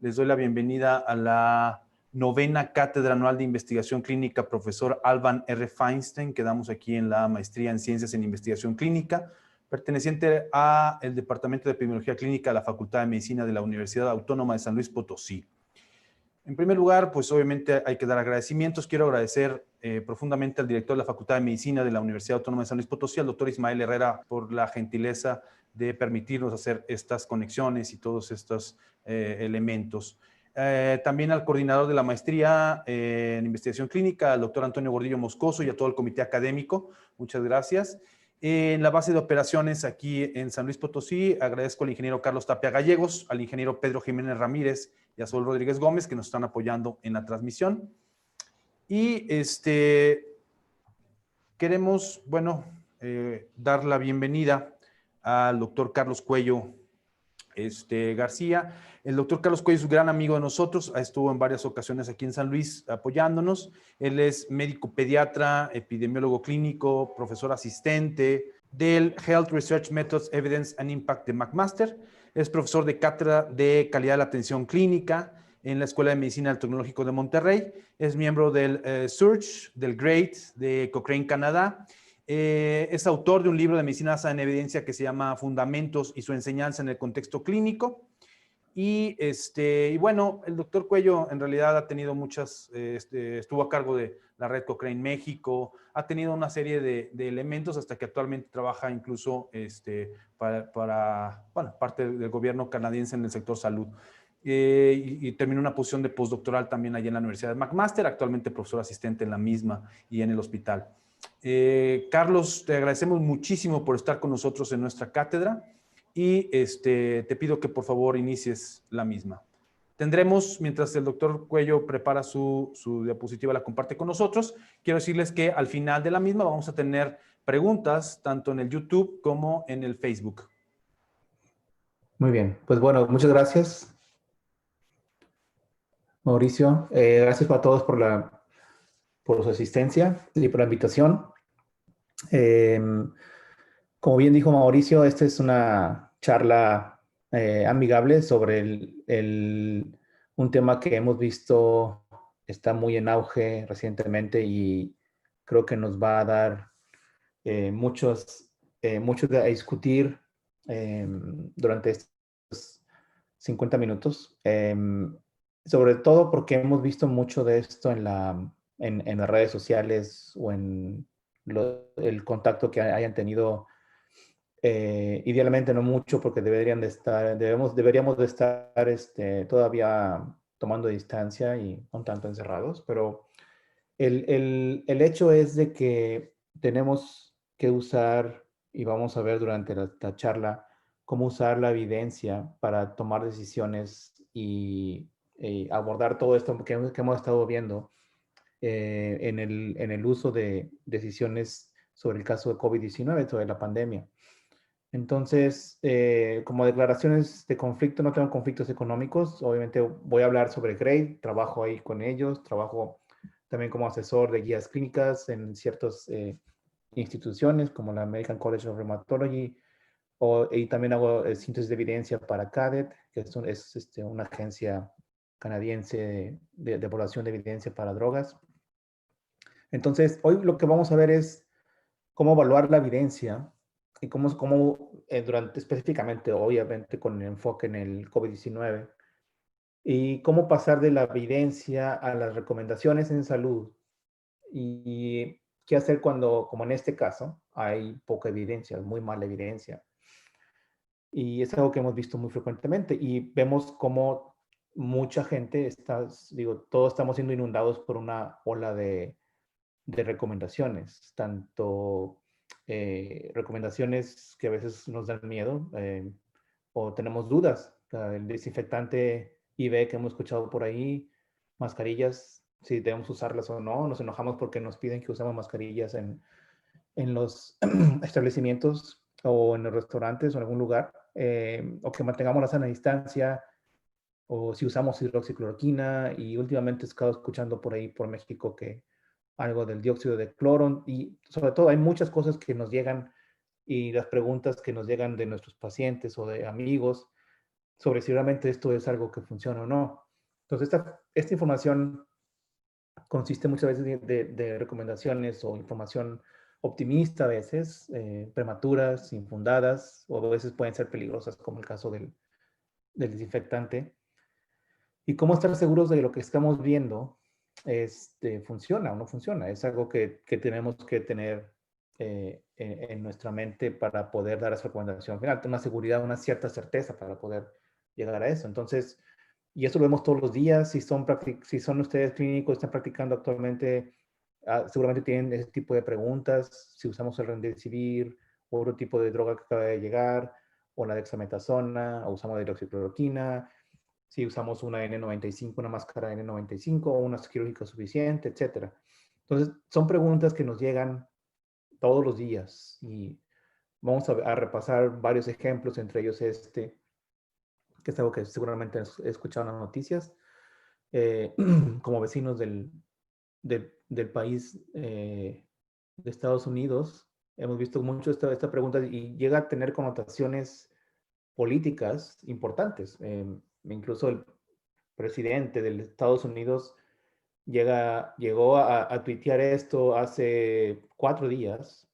Les doy la bienvenida a la novena Cátedra Anual de Investigación Clínica Profesor Alban R. Feinstein, que damos aquí en la Maestría en Ciencias en Investigación Clínica, perteneciente al Departamento de Epidemiología Clínica de la Facultad de Medicina de la Universidad Autónoma de San Luis Potosí. En primer lugar, pues obviamente hay que dar agradecimientos. Quiero agradecer profundamente al director de la Facultad de Medicina de la Universidad Autónoma de San Luis Potosí, al doctor Ismael Herrera, por la gentileza de permitirnos hacer estas conexiones y todos estos elementos. También al coordinador de la maestría en investigación clínica, al doctor Antonio Gordillo Moscoso, y a todo el comité académico. Muchas gracias. En la base de operaciones aquí en San Luis Potosí, agradezco al ingeniero Carlos Tapia Gallegos, al ingeniero Pedro Jiménez Ramírez y a Sol Rodríguez Gómez, que nos están apoyando en la transmisión. Y queremos, bueno, dar la bienvenida al doctor Carlos Cuello García. El doctor Carlos Cuello es un gran amigo de nosotros, estuvo en varias ocasiones aquí en San Luis apoyándonos. Él es médico pediatra, epidemiólogo clínico, profesor asistente del Health Research Methods, Evidence and Impact de McMaster. Es profesor de cátedra de calidad de la atención clínica en la Escuela de Medicina del Tecnológico de Monterrey. Es miembro del SURGE, del GREAT de Cochrane, Canadá. Es autor de un libro de medicina basada en evidencia que se llama Fundamentos y su enseñanza en el contexto clínico. Y bueno, el doctor Cuello en realidad ha tenido muchas, estuvo a cargo de la red Cochrane México, ha tenido una serie de elementos hasta que actualmente trabaja incluso para bueno, parte del gobierno canadiense en el sector salud. Y terminó una posición de postdoctoral también allí en la Universidad de McMaster, actualmente profesor asistente en la misma y en el hospital. Carlos, te agradecemos muchísimo por estar con nosotros en nuestra cátedra y te pido que por favor inicies la misma. Tendremos, mientras el doctor Cuello prepara su diapositiva, la comparte con nosotros, quiero decirles que al final de la misma vamos a tener preguntas tanto en el YouTube como en el Facebook. Muy bien, pues bueno, muchas gracias, Mauricio. Gracias a todos por su asistencia y por la invitación. Como bien dijo Mauricio, esta es una charla amigable sobre un tema que hemos visto está muy en auge recientemente y creo que nos va a dar muchos a discutir durante estos 50 minutos. Sobre todo porque hemos visto mucho de esto en las redes sociales o en el contacto que hayan tenido. Idealmente no mucho porque deberíamos de estar todavía tomando distancia y un tanto encerrados, pero el hecho es de que tenemos que usar, y vamos a ver durante la charla, cómo usar la evidencia para tomar decisiones y abordar todo esto que hemos estado viendo en el uso de decisiones sobre el caso de COVID-19, sobre la pandemia. Entonces, como declaraciones de conflicto, no tengo conflictos económicos. Obviamente voy a hablar sobre GREAT, trabajo ahí con ellos, trabajo también como asesor de guías clínicas en ciertas instituciones como la American College of Rheumatology, y también hago síntesis de evidencia para CADET, que es una agencia canadiense de evaluación de evidencia para drogas. Entonces, hoy lo que vamos a ver es cómo evaluar la evidencia y específicamente, obviamente, con el enfoque en el COVID-19, y cómo pasar de la evidencia a las recomendaciones en salud y qué hacer cuando, como en este caso, hay poca evidencia, muy mala evidencia. Y es algo que hemos visto muy frecuentemente y vemos cómo mucha gente todos estamos siendo inundados por una ola de recomendaciones, tanto recomendaciones que a veces nos dan miedo o tenemos dudas. El desinfectante IV que hemos escuchado por ahí, mascarillas, si debemos usarlas o no, nos enojamos porque nos piden que usemos mascarillas en los establecimientos o en los restaurantes o en algún lugar, o que mantengamos la sana distancia, o si usamos hidroxicloroquina, y últimamente he estado escuchando por ahí, por México, que algo del dióxido de cloro, y sobre todo hay muchas cosas que nos llegan y las preguntas que nos llegan de nuestros pacientes o de amigos sobre si realmente esto es algo que funciona o no. Entonces, esta información consiste muchas veces de recomendaciones o información optimista a veces, prematuras, infundadas, o a veces pueden ser peligrosas, como el caso del desinfectante. Y cómo estar seguros de lo que estamos viendo funciona o no funciona. Es algo que tenemos que tener en nuestra mente para poder dar esa recomendación final, tener una seguridad, una cierta certeza para poder llegar a eso. Entonces, y eso lo vemos todos los días. Si son ustedes clínicos, están practicando actualmente, seguramente tienen ese tipo de preguntas. Si usamos el Remdesivir o otro tipo de droga que acaba de llegar, o la dexametasona, o usamos la hidroxicloroquina, si usamos una N95, una máscara N95 o una quirúrgica suficiente, etcétera. Entonces, son preguntas que nos llegan todos los días y vamos a repasar varios ejemplos, entre ellos que es algo que seguramente he escuchado en las noticias, como vecinos del país de Estados Unidos. Hemos visto mucho esta pregunta y llega a tener connotaciones políticas importantes. Incluso el presidente de Estados Unidos llegó a tuitear esto hace 4 días.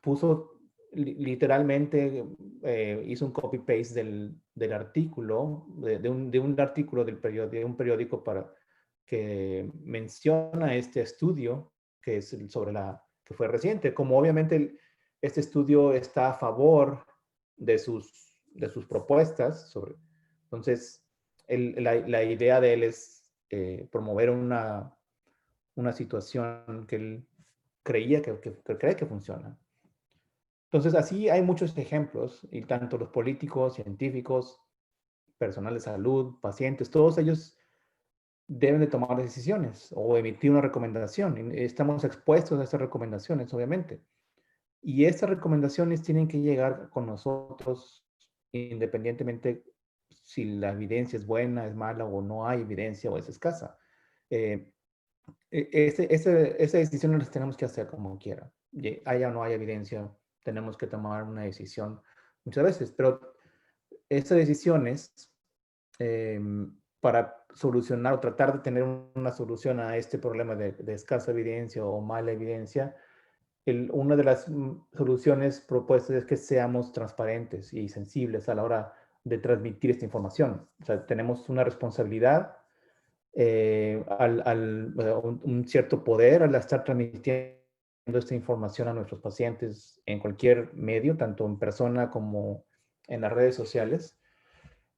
Puso literalmente, hizo un copy-paste del artículo, de un artículo de un periódico que menciona este estudio que es que fue reciente. Como obviamente este estudio está a favor de sus propuestas, entonces la idea de él es promover una situación que él creía que cree que funciona. Entonces, así hay muchos ejemplos, y tanto los políticos, científicos, personal de salud, pacientes, todos ellos deben de tomar decisiones o emitir una recomendación. Y estamos expuestos a estas recomendaciones, obviamente. Y estas recomendaciones tienen que llegar con nosotros independientemente si la evidencia es buena, es mala o no hay evidencia o es escasa. Esa decisión las tenemos que hacer como quiera. Haya o no haya evidencia, tenemos que tomar una decisión muchas veces, pero estas decisiones para solucionar o tratar de tener una solución a este problema de escasa evidencia o mala evidencia, una de las soluciones propuestas es que seamos transparentes y sensibles a la hora de transmitir esta información. O sea, tenemos una responsabilidad, un cierto poder al estar transmitiendo esta información a nuestros pacientes en cualquier medio, tanto en persona como en las redes sociales.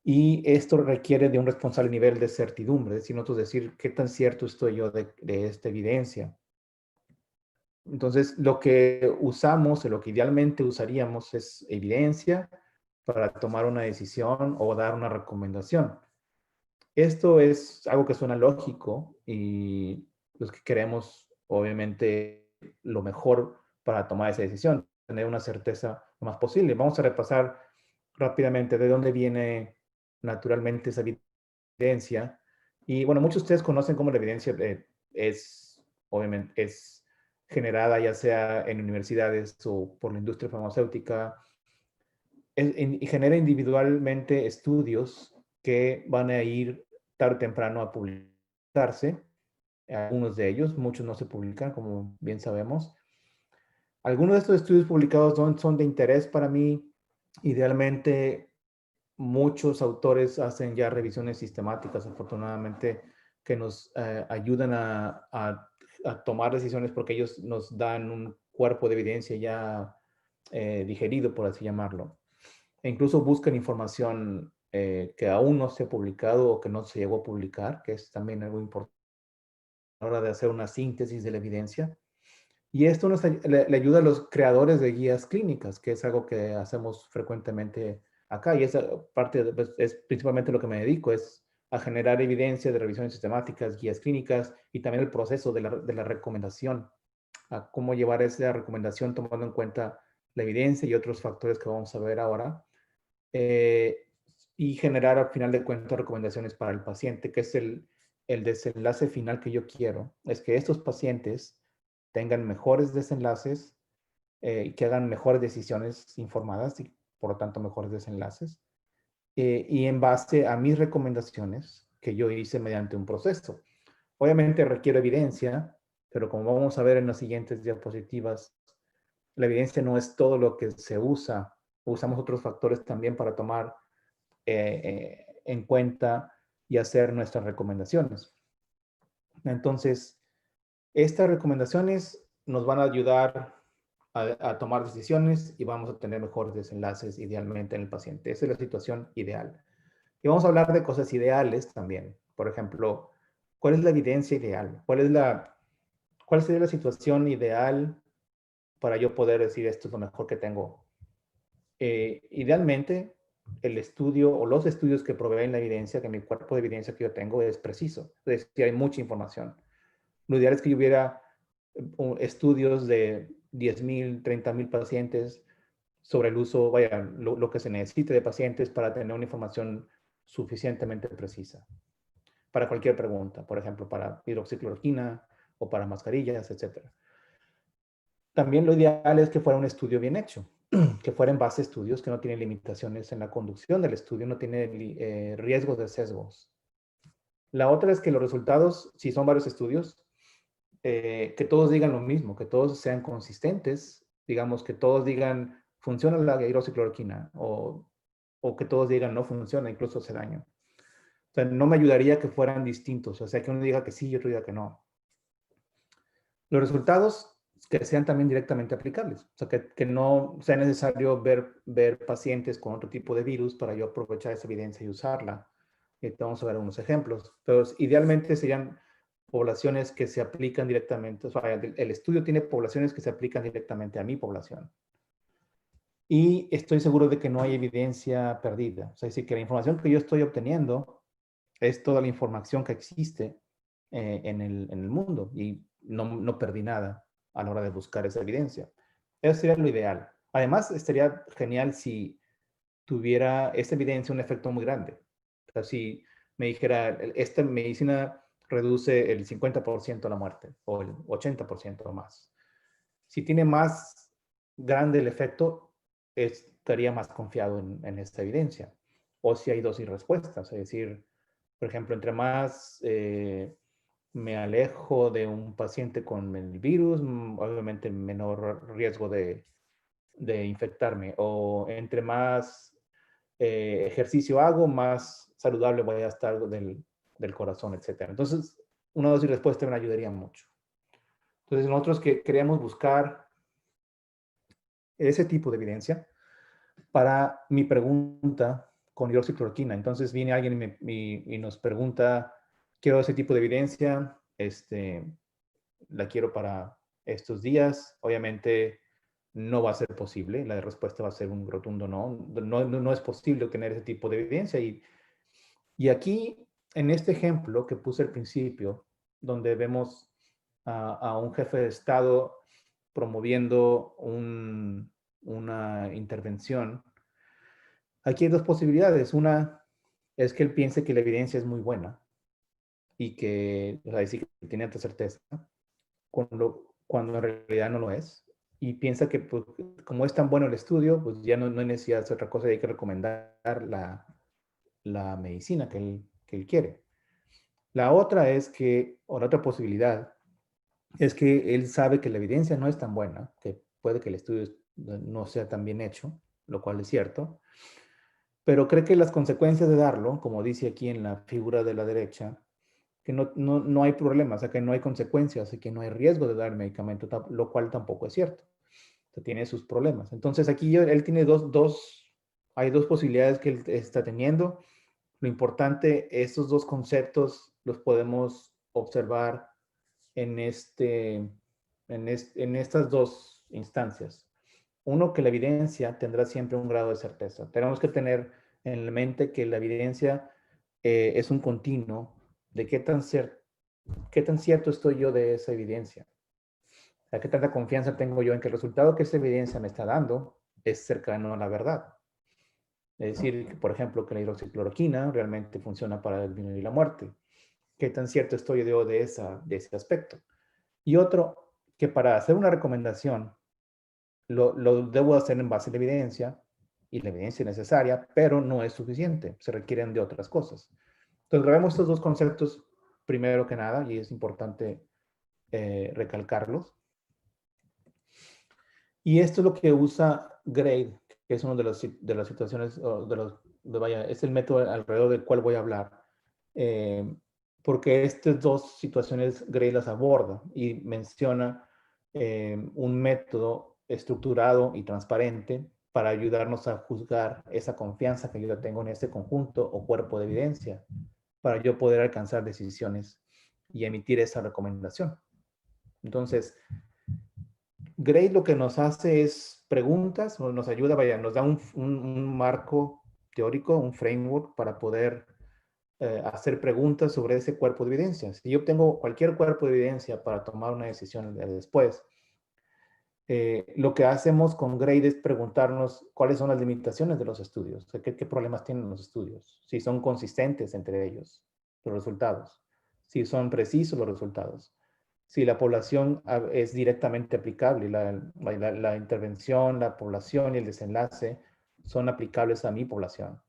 Y esto requiere de un responsable nivel de certidumbre, es decir, nosotros decir qué tan cierto estoy yo de esta evidencia. Entonces, lo que usamos, o lo que idealmente usaríamos es evidencia para tomar una decisión o dar una recomendación. Esto es algo que suena lógico y los que queremos, obviamente, lo mejor para tomar esa decisión, tener una certeza lo más posible. Vamos a repasar rápidamente de dónde viene naturalmente esa evidencia. Y bueno, muchos de ustedes conocen cómo la evidencia obviamente, es generada ya sea en universidades o por la industria farmacéutica, y genera individualmente estudios que van a ir tarde o temprano a publicarse. Algunos de ellos, muchos no se publican, como bien sabemos. Algunos de estos estudios publicados son de interés para mí. Idealmente, muchos autores hacen ya revisiones sistemáticas, afortunadamente, que nos ayudan a tomar decisiones porque ellos nos dan un cuerpo de evidencia ya digerido, por así llamarlo. E incluso buscan información que aún no se ha publicado o que no se llegó a publicar, que es también algo importante a la hora de hacer una síntesis de la evidencia. Y esto le ayuda a los creadores de guías clínicas, que es algo que hacemos frecuentemente acá. Y esa parte pues, es principalmente lo que me dedico, es a generar evidencia de revisiones sistemáticas, guías clínicas y también el proceso de la recomendación, a cómo llevar esa recomendación tomando en cuenta la evidencia y otros factores que vamos a ver ahora. Y generar al final de cuentas recomendaciones para el paciente, que es el desenlace final que yo quiero, es que estos pacientes tengan mejores desenlaces y que hagan mejores decisiones informadas por lo tanto mejores desenlaces, y en base a mis recomendaciones que yo hice mediante un proceso. Obviamente requiero evidencia, pero como vamos a ver en las siguientes diapositivas, la evidencia no es todo lo que se usa. Usamos otros factores también para tomar en cuenta y hacer nuestras recomendaciones. Entonces, estas recomendaciones nos van a ayudar a tomar decisiones y vamos a tener mejores desenlaces idealmente en el paciente. Esa es la situación ideal. Y vamos a hablar de cosas ideales también. Por ejemplo, ¿cuál es la evidencia ideal? ¿Cuál sería la situación ideal para yo poder decir esto es lo mejor que tengo? Idealmente, el estudio o los estudios que proveen la evidencia, que mi cuerpo de evidencia que yo tengo es preciso. Es decir, hay mucha información. Lo ideal es que yo hubiera estudios de 10,000, 30,000 pacientes sobre el uso, vaya, lo que se necesite de pacientes para tener una información suficientemente precisa para cualquier pregunta, por ejemplo, para hidroxicloroquina o para mascarillas, etc. También lo ideal es que fuera un estudio bien hecho, que fuera en base a estudios que no tienen limitaciones en la conducción del estudio, no tiene riesgos de sesgos. La otra es que los resultados, si son varios estudios, que todos digan lo mismo, que todos sean consistentes, digamos que todos digan funciona la hidroxicloroquina o que todos digan no funciona, incluso hace daño. O sea, no me ayudaría que fueran distintos, o sea, que uno diga que sí y otro diga que no. Los resultados que sean también directamente aplicables, o sea, que no sea necesario ver pacientes con otro tipo de virus para yo aprovechar esa evidencia y usarla. Vamos a ver unos ejemplos, pero idealmente serían poblaciones que se aplican directamente, o sea, el estudio tiene poblaciones que se aplican directamente a mi población. Y estoy seguro de que no hay evidencia perdida, o sea, es decir, que la información que yo estoy obteniendo es toda la información que existe en el mundo y no perdí nada a la hora de buscar esa evidencia. Eso sería lo ideal. Además, estaría genial si tuviera esta evidencia un efecto muy grande. O sea, si me dijera, esta medicina reduce el 50% la muerte o el 80% o más. Si tiene más grande el efecto, estaría más confiado en esta evidencia. O si hay dosis respuestas, es decir, por ejemplo, entre más me alejo de un paciente con el virus, obviamente menor riesgo de infectarme. O entre más ejercicio hago, más saludable voy a estar del corazón, etc. Entonces, una dosis respuesta me ayudaría mucho. Entonces, nosotros que queríamos buscar ese tipo de evidencia para mi pregunta con hidroxicloroquina. Entonces viene alguien y nos pregunta, quiero ese tipo de evidencia, la quiero para estos días. Obviamente no va a ser posible, la respuesta va a ser un rotundo no. No es posible obtener ese tipo de evidencia. Y aquí, en este ejemplo que puse al principio, donde vemos a un jefe de Estado promoviendo una intervención, aquí hay dos posibilidades. Una es que él piense que la evidencia es muy buena y que, o sea, decir que tiene tanta certeza, cuando en realidad no lo es. Y piensa que pues, como es tan bueno el estudio, pues ya no hay necesidad de hacer otra cosa y hay que recomendar la medicina que él quiere. La otra es que, o la otra posibilidad, es que él sabe que la evidencia no es tan buena, que puede que el estudio no sea tan bien hecho, lo cual es cierto, pero cree que las consecuencias de darlo, como dice aquí en la figura de la derecha, que no hay problemas, o sea, que no hay consecuencias y que no hay riesgo de dar el medicamento, lo cual tampoco es cierto. O sea, tiene sus problemas. Entonces aquí él tiene hay dos posibilidades que él está teniendo. Lo importante, estos dos conceptos los podemos observar en estas dos instancias. Uno, que la evidencia tendrá siempre un grado de certeza. Tenemos que tener en mente que la evidencia es un continuo de qué tan cierto estoy yo de esa evidencia. O sea, qué tanta confianza tengo yo en que el resultado que esa evidencia me está dando es cercano a la verdad. Es decir, por ejemplo, que la hidroxicloroquina realmente funciona para disminuir la muerte. ¿Qué tan cierto estoy yo de ese aspecto? Y otro, que para hacer una recomendación lo debo hacer en base a la evidencia, y la evidencia necesaria, pero no es suficiente. Se requieren de otras cosas. Entonces, grabemos estos dos conceptos primero que nada, y es importante recalcarlos. Y esto es lo que usa GRADE, que es una de las situaciones, vaya, es el método alrededor del cual voy a hablar. Porque estas dos situaciones GRADE las aborda y menciona un método estructurado y transparente para ayudarnos a juzgar esa confianza que yo tengo en este conjunto o cuerpo de evidencia, para yo poder alcanzar decisiones y emitir esa recomendación. Entonces, GRADE lo que nos hace es preguntas, nos ayuda, vaya, nos da un marco teórico, un framework para poder hacer preguntas sobre ese cuerpo de evidencia. Si yo obtengo cualquier cuerpo de evidencia para tomar una decisión después, lo que hacemos con GRADE es preguntarnos cuáles son las limitaciones de los estudios, o sea, qué problemas tienen los estudios, si son consistentes entre ellos, los resultados, si son precisos los resultados, si la población es directamente aplicable, la intervención, la población y el desenlace son aplicables a mi población.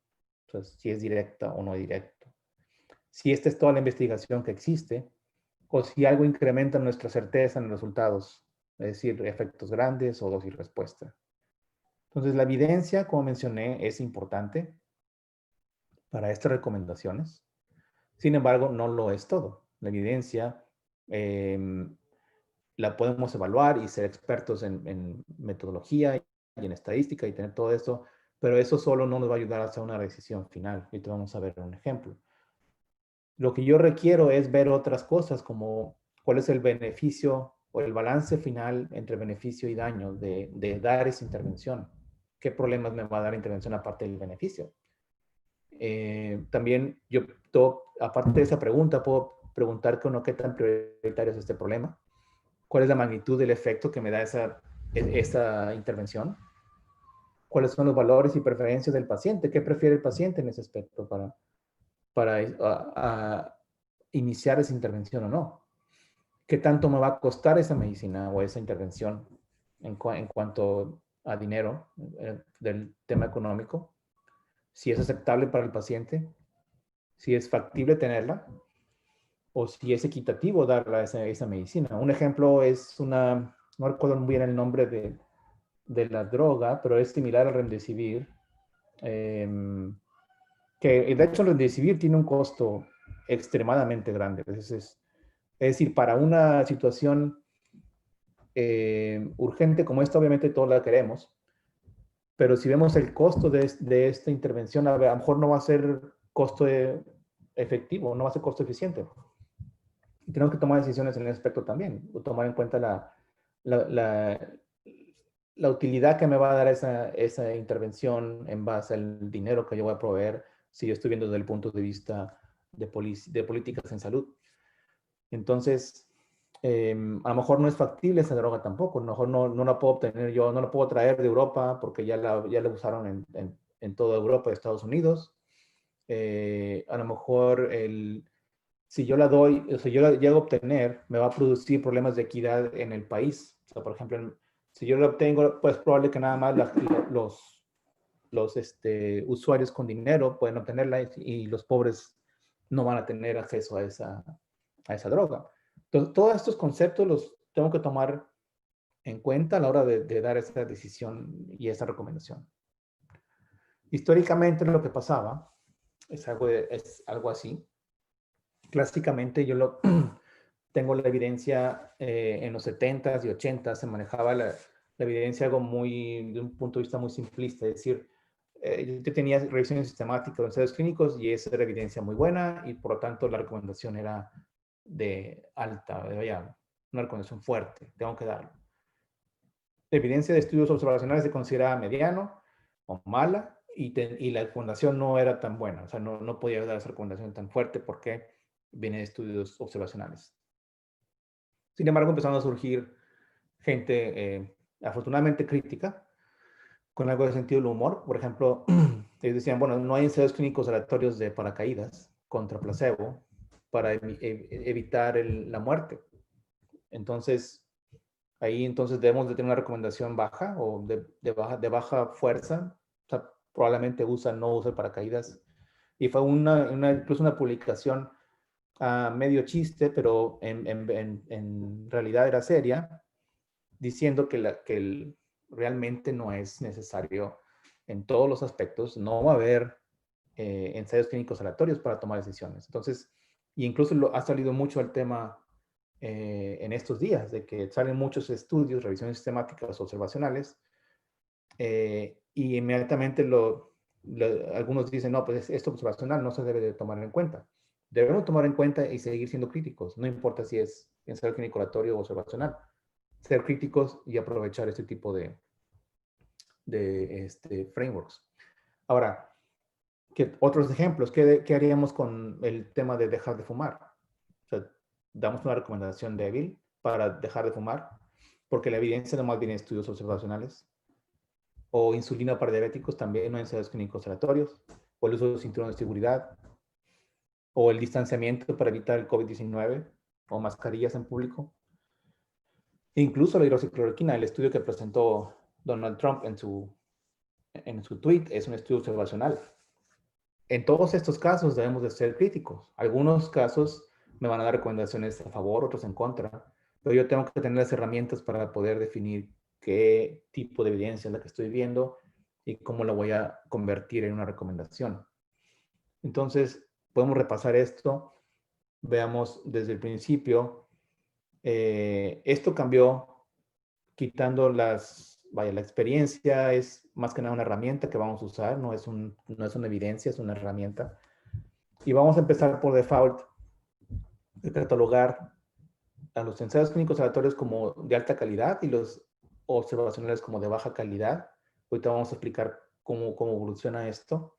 Entonces, si es directa o no directo. Si esta es toda la investigación que existe, o si algo incrementa nuestra certeza en los resultados, es decir, efectos grandes o dosis respuesta. Entonces, la evidencia, como mencioné, es importante para estas recomendaciones. Sin embargo, no lo es todo. La evidencia la podemos evaluar y ser expertos en metodología y en estadística y tener todo eso, pero eso solo no nos va a ayudar a hacer una decisión final. Y te vamos a ver un ejemplo. Lo que yo requiero es ver otras cosas como cuál es el beneficio o el balance final entre beneficio y daño de dar esa intervención. ¿Qué problemas me va a dar la intervención aparte del beneficio? También yo, aparte de esa pregunta, puedo preguntar qué tan prioritario es este problema. ¿Cuál es la magnitud del efecto que me da esa intervención? ¿Cuáles son los valores y preferencias del paciente? ¿Qué prefiere el paciente en ese aspecto para iniciar esa intervención o no? ¿Qué tanto me va a costar esa medicina o esa intervención en cuanto a dinero del tema económico? Si es aceptable para el paciente, si es factible tenerla, o si es equitativo darla esa medicina. Un ejemplo es no recuerdo muy bien el nombre de la droga, pero es similar al Remdesivir, que de hecho el Remdesivir tiene un costo extremadamente grande. Es decir, para una situación urgente como esta, obviamente todos la queremos, pero si vemos el costo de esta intervención, a lo mejor no va a ser costo efectivo, no va a ser costo eficiente. Y tenemos que tomar decisiones en ese aspecto también, o tomar en cuenta la utilidad que me va a dar esa intervención en base al dinero que yo voy a proveer si yo estoy viendo desde el punto de vista de políticas en salud. Entonces, a lo mejor no es factible esa droga tampoco, a lo mejor no la puedo obtener yo, no la puedo traer de Europa porque ya la usaron en toda Europa y Estados Unidos. A lo mejor si yo la doy, o si yo la llego a obtener, me va a producir problemas de equidad en el país. O sea, por ejemplo, si yo la obtengo, pues es probable que nada más los usuarios con dinero pueden obtenerla y los pobres no van a tener acceso a esa droga. Entonces, todos estos conceptos los tengo que tomar en cuenta a la hora de dar esa decisión y esa recomendación. Históricamente lo que pasaba es algo así. Clásicamente yo tengo la evidencia en los 70s y 80s, se manejaba la evidencia de un punto de vista muy simplista, es decir, yo tenía revisiones sistemáticas de ensayos clínicos y esa era evidencia muy buena y por lo tanto la recomendación era de alta, una recomendación fuerte, tengo que darlo. La evidencia de estudios observacionales se consideraba mediano o mala y la recomendación no era tan buena, o sea, no podía dar esa recomendación tan fuerte porque viene de estudios observacionales. Sin embargo, empezaron a surgir gente afortunadamente crítica, con algo de sentido del humor. Por ejemplo, ellos decían, bueno, no hay ensayos clínicos aleatorios de paracaídas contra placebo para evitar la muerte. Entonces, ahí entonces debemos de tener una recomendación baja o de baja fuerza sea, probablemente no usa el paracaídas. Y fue incluso una publicación medio chiste, pero en realidad era seria, diciendo realmente no es necesario en todos los aspectos, no va a haber ensayos clínicos aleatorios para tomar decisiones. Entonces, y incluso ha salido mucho el tema en estos días, de que salen muchos estudios, revisiones sistemáticas observacionales, y inmediatamente algunos dicen, no, pues esto observacional no se debe de tomar en cuenta. Debemos tomar en cuenta y seguir siendo críticos, no importa si es ensayo clínico aleatorio o observacional. Ser críticos y aprovechar este tipo de frameworks. Ahora, otros ejemplos, ¿qué haríamos con el tema de dejar de fumar? O sea, damos una recomendación débil para dejar de fumar, porque la evidencia no más viene en estudios observacionales. O insulina para diabéticos, también no hay ensayos clínicos aleatorios. O el uso de cinturón de seguridad. O el distanciamiento para evitar el COVID-19. O mascarillas en público. Incluso la hidroxicloroquina, el estudio que presentó Donald Trump en su tweet, es un estudio observacional. En todos estos casos debemos de ser críticos. Algunos casos me van a dar recomendaciones a favor, otros en contra, pero yo tengo que tener las herramientas para poder definir qué tipo de evidencia es la que estoy viendo y cómo la voy a convertir en una recomendación. Entonces, podemos repasar esto. Veamos desde el principio. Esto cambió quitando la experiencia es más que nada una herramienta que vamos a usar, no es una evidencia, es una herramienta. Y vamos a empezar por default de catalogar a los ensayos clínicos aleatorios como de alta calidad y los observacionales como de baja calidad. Ahorita vamos a explicar cómo evoluciona esto.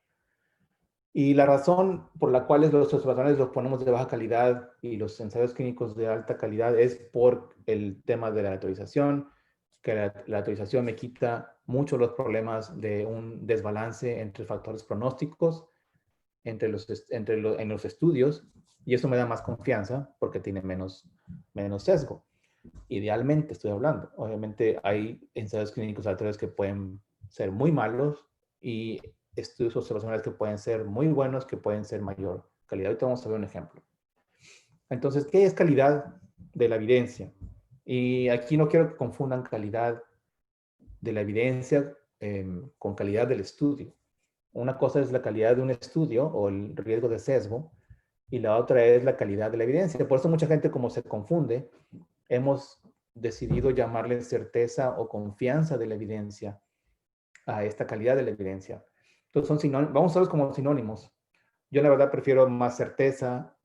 Y la razón por la cual los observacionales los ponemos de baja calidad y los ensayos clínicos de alta calidad es por el tema de la aleatorización, que la aleatorización me quita mucho los problemas de un desbalance entre factores pronósticos en los estudios, y eso me da más confianza porque tiene menos sesgo. Idealmente estoy hablando. Obviamente hay ensayos clínicos aleatorios que pueden ser muy malos y estudios observacionales que pueden ser muy buenos, que pueden ser mayor calidad. Ahorita vamos a ver un ejemplo. Entonces, ¿qué es calidad de la evidencia? Y aquí no quiero que confundan calidad de la evidencia con calidad del estudio. Una cosa es la calidad de un estudio o el riesgo de sesgo y la otra es la calidad de la evidencia. Por eso mucha gente, como se confunde, hemos decidido llamarle certeza o confianza de la evidencia a esta calidad de la evidencia. Entonces, vamos a usarlos como sinónimos. Yo la verdad prefiero más certeza,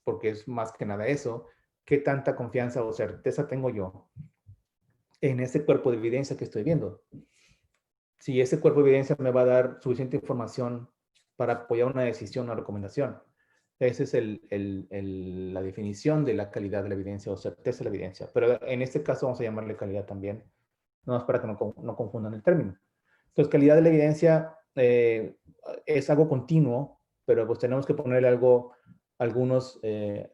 porque es más que nada eso. ¿Qué tanta confianza o certeza tengo yo en ese cuerpo de evidencia que estoy viendo? Si ese cuerpo de evidencia me va a dar suficiente información para apoyar una decisión o una recomendación. Esa es la definición de la calidad de la evidencia o certeza de la evidencia. Pero en este caso vamos a llamarle calidad también, no más para que no confundan el término. Entonces, calidad de la evidencia es algo continuo, pero pues tenemos que ponerle algunas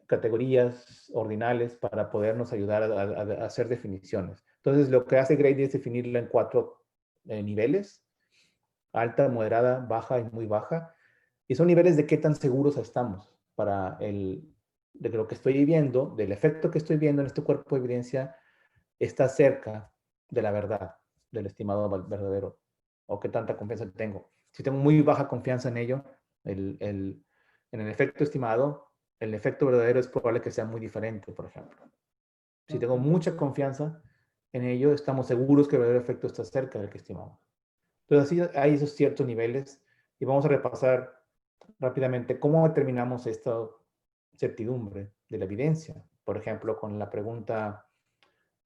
categorías ordinales para podernos ayudar a hacer definiciones. Entonces, lo que hace Grady es definirla en 4 niveles: alta, moderada, baja y muy baja. Y son niveles de qué tan seguros estamos de que lo que estoy viendo, del efecto que estoy viendo en este cuerpo de evidencia, está cerca de la verdad, del estimado verdadero, o qué tanta confianza tengo. Si tengo muy baja confianza en ello, en el efecto estimado, el efecto verdadero es probable que sea muy diferente, por ejemplo. Si tengo mucha confianza en ello, estamos seguros que el verdadero efecto está cerca del que estimamos. Entonces, así hay esos ciertos niveles y vamos a repasar rápidamente cómo determinamos esta certidumbre de la evidencia. Por ejemplo, con la pregunta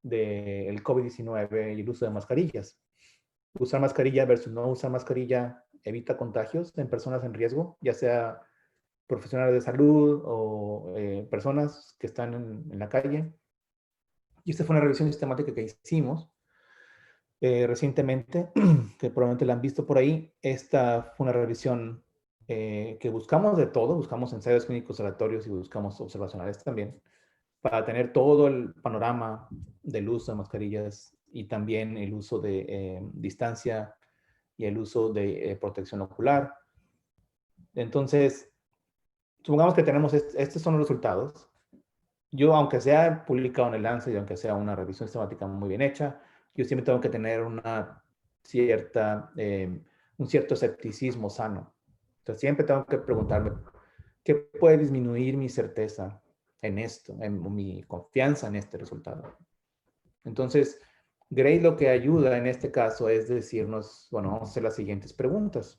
del COVID-19 y el uso de mascarillas. Usar mascarilla versus no usar mascarilla evita contagios en personas en riesgo, ya sea profesionales de salud o personas que están en la calle. Y esta fue una revisión sistemática que hicimos recientemente, que probablemente la han visto por ahí. Esta fue una revisión que buscamos de todo, buscamos ensayos clínicos aleatorios y buscamos observacionales también, para tener todo el panorama del uso de mascarillas y también el uso de distancia y el uso de protección ocular. Entonces, supongamos que tenemos, estos son los resultados. Yo, aunque sea publicado en el Lancet y aunque sea una revisión sistemática muy bien hecha, yo siempre tengo que tener una cierta, un cierto escepticismo sano. Entonces, siempre tengo que preguntarme, ¿qué puede disminuir mi certeza en esto, en mi confianza en este resultado? Entonces, Gray lo que ayuda en este caso es decirnos, bueno, vamos a hacer las siguientes preguntas.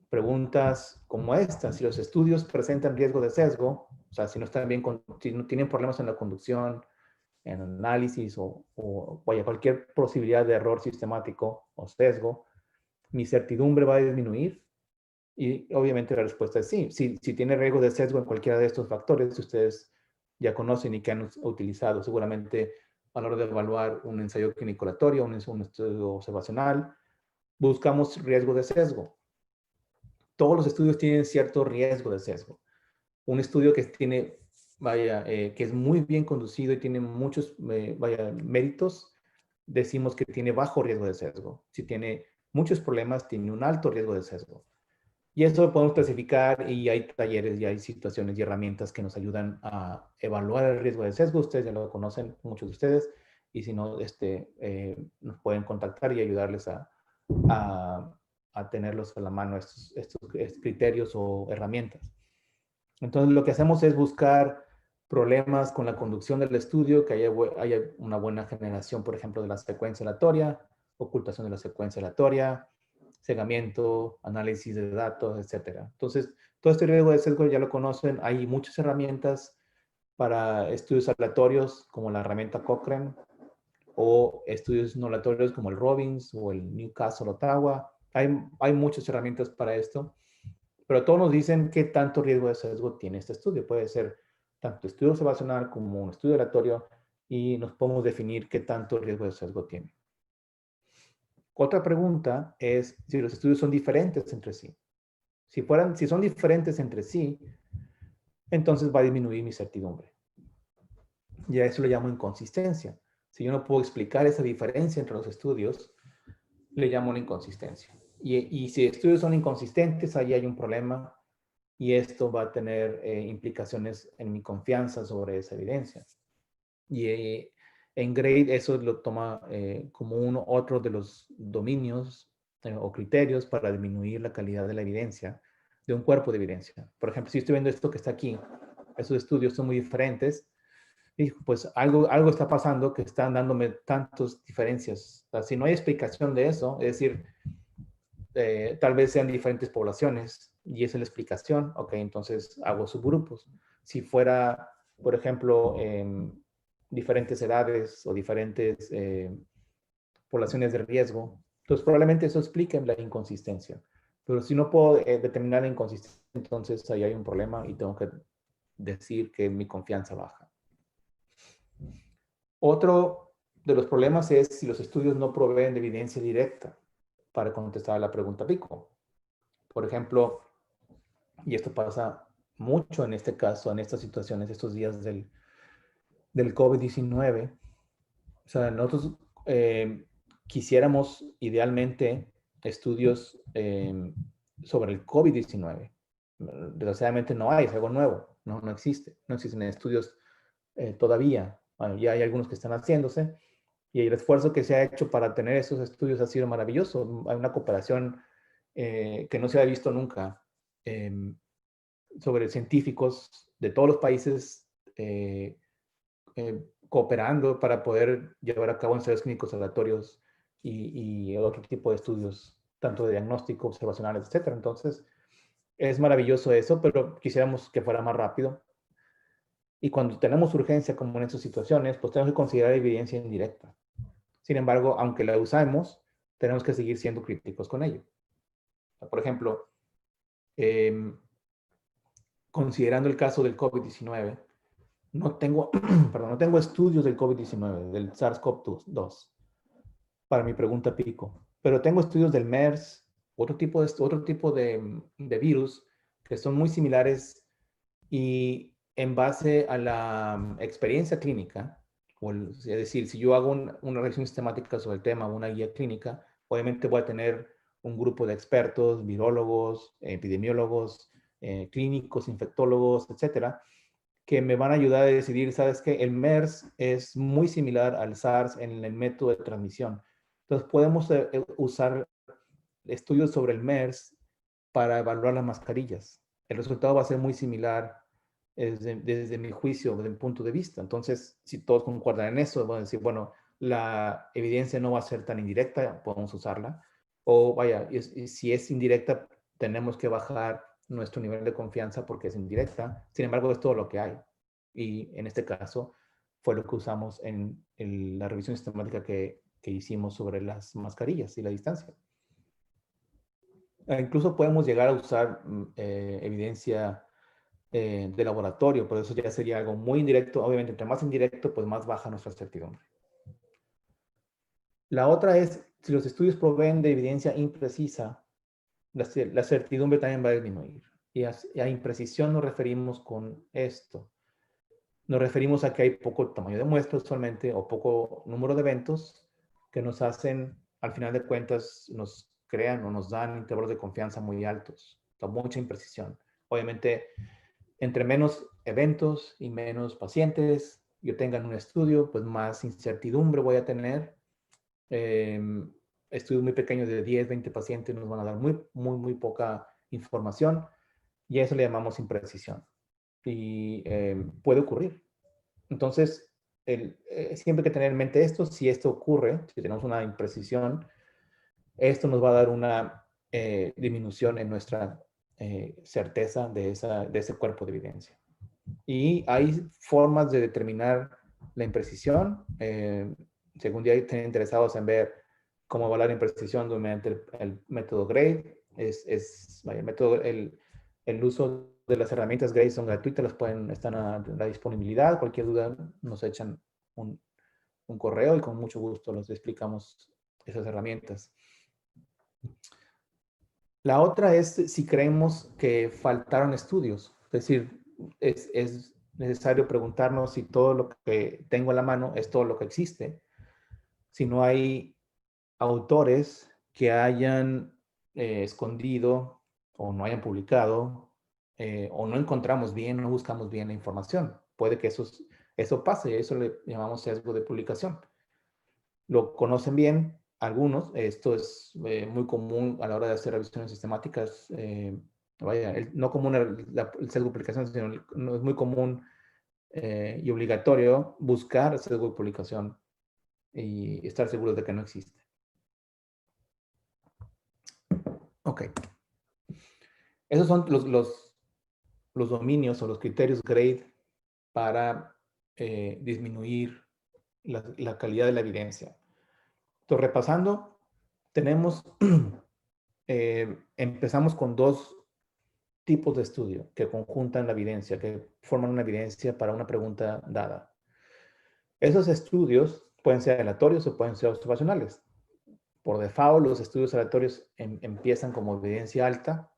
Preguntas como esta: si los estudios presentan riesgo de sesgo, o sea, si no están bien, si no tienen problemas en la conducción, en análisis o vaya, cualquier posibilidad de error sistemático o sesgo, mi certidumbre va a disminuir. Y obviamente la respuesta es sí. Si tiene riesgo de sesgo en cualquiera de estos factores que ustedes ya conocen y que han utilizado seguramente a la hora de evaluar un ensayo clínico aleatorio, un estudio observacional, buscamos riesgo de sesgo. Todos los estudios tienen cierto riesgo de sesgo. Un estudio que tiene, vaya, que es muy bien conducido y tiene muchos, vaya, méritos, decimos que tiene bajo riesgo de sesgo. Si tiene muchos problemas, tiene un alto riesgo de sesgo. Y eso lo podemos clasificar, y hay talleres y hay situaciones y herramientas que nos ayudan a evaluar el riesgo de sesgo. Ustedes ya lo conocen, muchos de ustedes, y si no, nos pueden contactar y ayudarles a tenerlos a la mano, estos criterios o herramientas. Entonces, lo que hacemos es buscar problemas con la conducción del estudio, que haya una buena generación, por ejemplo, de la secuencia aleatoria, ocultación de la secuencia aleatoria, cegamiento, análisis de datos, etcétera. Entonces, todo este riesgo de sesgo ya lo conocen. Hay muchas herramientas para estudios aleatorios, como la herramienta Cochrane, o estudios no aleatorios como el Robbins o el Newcastle Ottawa. Hay muchas herramientas para esto, pero todos nos dicen qué tanto riesgo de sesgo tiene este estudio. Puede ser tanto estudio observacional como un estudio aleatorio, y nos podemos definir qué tanto riesgo de sesgo tiene. Otra pregunta es si los estudios son diferentes entre sí. Si son diferentes entre sí, entonces va a disminuir mi certidumbre. Y a eso le llamo inconsistencia. Si yo no puedo explicar esa diferencia entre los estudios, le llamo una inconsistencia. Y si estudios son inconsistentes, ahí hay un problema, y esto va a tener implicaciones en mi confianza sobre esa evidencia. Y en Gray eso lo toma como otro de los dominios o criterios para disminuir la calidad de la evidencia, de un cuerpo de evidencia. Por ejemplo, si estoy viendo esto que está aquí, esos estudios son muy diferentes, y pues algo está pasando que están dándome tantas diferencias. O sea, si no hay explicación de eso, es decir, tal vez sean diferentes poblaciones y esa es la explicación, ok, entonces hago subgrupos. Si fuera, por ejemplo, diferentes edades o diferentes poblaciones de riesgo, entonces probablemente eso explique la inconsistencia. Pero si no puedo determinar la inconsistencia, entonces ahí hay un problema y tengo que decir que mi confianza baja. Otro de los problemas es si los estudios no proveen de evidencia directa para contestar a la pregunta pico. Por ejemplo, y esto pasa mucho en este caso, en estas situaciones, estos días del COVID-19. O sea, nosotros quisiéramos idealmente estudios sobre el COVID-19. Desgraciadamente no hay, es algo nuevo, no existe. No existen estudios todavía. Bueno, ya hay algunos que están haciéndose, y el esfuerzo que se ha hecho para tener esos estudios ha sido maravilloso. Hay una cooperación que no se ha visto nunca sobre científicos de todos los países cooperando para poder llevar a cabo ensayos clínicos aleatorios y otro tipo de estudios, tanto de diagnóstico, observacionales, etc. Entonces, es maravilloso eso, pero quisiéramos que fuera más rápido. Y cuando tenemos urgencia, como en estas situaciones, pues tenemos que considerar evidencia indirecta. Sin embargo, aunque la usamos, tenemos que seguir siendo críticos con ello. Por ejemplo, considerando el caso del COVID-19, no tengo, perdón, no tengo estudios del COVID-19, del SARS-CoV-2, para mi pregunta pico, pero tengo estudios del MERS, otro tipo de virus que son muy similares, y en base a la experiencia clínica, es decir, si yo hago una revisión sistemática sobre el tema, una guía clínica, Obviamente voy a tener un grupo de expertos, virólogos, epidemiólogos, clínicos, infectólogos, etcétera, que me van a ayudar a decidir, ¿sabes qué? El MERS es muy similar al SARS en el método de transmisión. Entonces podemos usar estudios sobre el MERS para evaluar las mascarillas. El resultado va a ser muy similar desde mi juicio, desde mi punto de vista. Entonces, si todos concuerdan en eso, van a decir, bueno, la evidencia no va a ser tan indirecta, podemos usarla. O vaya, si es indirecta, tenemos que bajar nuestro nivel de confianza porque es indirecta. Sin embargo, es todo lo que hay. Y en este caso, fue lo que usamos en la revisión sistemática que hicimos sobre las mascarillas y la distancia. Incluso podemos llegar a usar evidencia de laboratorio, pero eso ya sería algo muy indirecto. Obviamente, entre más indirecto, pues más baja nuestra certidumbre. La otra es, si los estudios proveen de evidencia imprecisa, la certidumbre también va a disminuir. Y a imprecisión nos referimos con esto. Nos referimos a que hay poco tamaño de muestra usualmente o poco número de eventos que nos hacen, al final de cuentas, nos crean o nos dan intervalos de confianza muy altos. Mucha imprecisión. Obviamente, entre menos eventos y menos pacientes yo tenga en un estudio, pues más incertidumbre voy a tener. Estudios muy pequeños de 10, 20 pacientes nos van a dar muy poca información y a eso le llamamos imprecisión. Y puede ocurrir. Entonces, siempre hay que tener en mente esto. Si esto ocurre, si tenemos una imprecisión, esto nos va a dar una disminución en nuestra certeza de ese cuerpo de evidencia. Y hay formas de determinar la imprecisión. Según ya estén interesados en ver cómo evaluar la imprecisión mediante el método GRADE, el uso de las herramientas GRADE son gratuitas, están a la disponibilidad. Cualquier duda nos echan un correo y con mucho gusto les explicamos esas herramientas. La otra es si creemos que faltaron estudios. Es decir, es necesario preguntarnos si todo lo que tengo a la mano es todo lo que existe. Si no hay autores que hayan escondido o no hayan publicado o no encontramos bien, no buscamos bien la información. Puede que eso pase, eso le llamamos sesgo de publicación. Lo conocen bien algunos. Esto es muy común a la hora de hacer revisiones sistemáticas. No común el sesgo de publicación, sino no es muy común y obligatorio buscar sesgo de publicación y estar seguros de que no existe. Ok. Esos son los dominios o los criterios GRADE para disminuir la calidad de la evidencia. Entonces, repasando, empezamos con dos tipos de estudio que conjuntan la evidencia, que forman una evidencia para una pregunta dada. Esos estudios pueden ser aleatorios o pueden ser observacionales. Por default, los estudios aleatorios empiezan como evidencia alta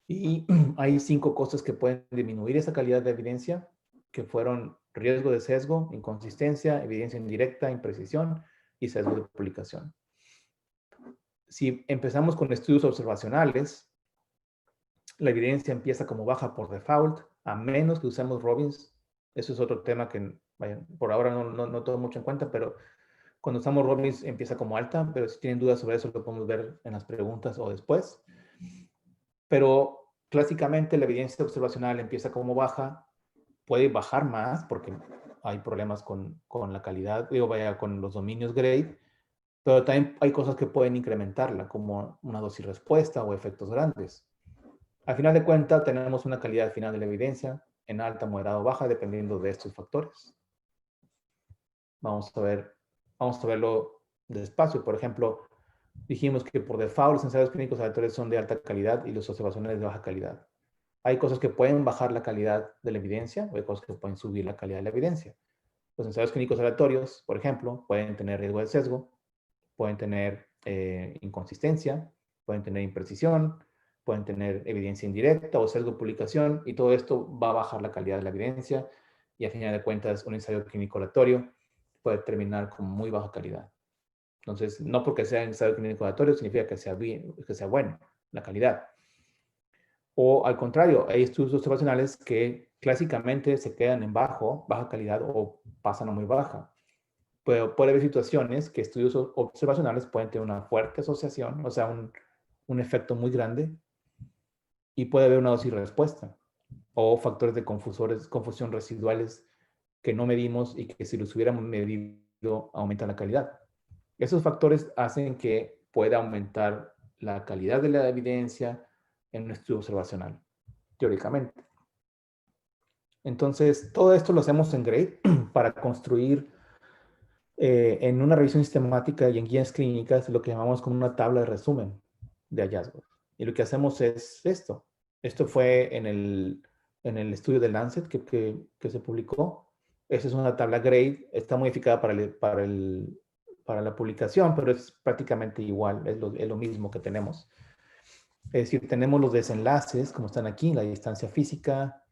y hay 5 cosas que pueden disminuir esa calidad de evidencia, que fueron riesgo de sesgo, inconsistencia, evidencia indirecta, imprecisión y sesgo de publicación. Si empezamos con estudios observacionales, la evidencia empieza como baja por default, a menos que usemos Robbins. Eso es otro tema que por ahora no tomo mucho en cuenta, pero cuando usamos Robbins empieza como alta, pero si tienen dudas sobre eso lo podemos ver en las preguntas o después. Pero clásicamente la evidencia observacional empieza como baja, puede bajar más porque hay problemas con la calidad, con los dominios GRADE, pero también hay cosas que pueden incrementarla, como una dosis respuesta o efectos grandes. Al final de cuentas, tenemos una calidad final de la evidencia en alta, moderada o baja, dependiendo de estos factores. Vamos a verlo despacio. Por ejemplo, dijimos que por default los ensayos clínicos aleatorios son de alta calidad y los observacionales de baja calidad. Hay cosas que pueden bajar la calidad de la evidencia o hay cosas que pueden subir la calidad de la evidencia. Los ensayos clínicos aleatorios, por ejemplo, pueden tener riesgo de sesgo, pueden tener inconsistencia, pueden tener imprecisión, pueden tener evidencia indirecta o sesgo de publicación, y todo esto va a bajar la calidad de la evidencia y a final de cuentas un ensayo clínico aleatorio puede terminar con muy baja calidad. Entonces, no porque sea en ensayo clínico aleatorio significa que sea bien, que sea bueno la calidad. O al contrario, hay estudios observacionales que clásicamente se quedan en baja calidad o pasan a muy baja. Pero puede haber situaciones que estudios observacionales pueden tener una fuerte asociación, o sea, un efecto muy grande, y puede haber una dosis respuesta o factores de confusión residuales que no medimos y que si los hubiéramos medido aumentan la calidad. Esos factores hacen que pueda aumentar la calidad de la evidencia en un estudio observacional, teóricamente. Entonces, todo esto lo hacemos en GRADE para construir en una revisión sistemática y en guías clínicas lo que llamamos como una tabla de resumen de hallazgos. Y lo que hacemos es esto. Esto fue en el estudio de Lancet que se publicó. Esa es una tabla GRADE, está modificada para la publicación, pero es prácticamente igual, es lo mismo que tenemos. Es decir, tenemos los desenlaces, como están aquí, la distancia física,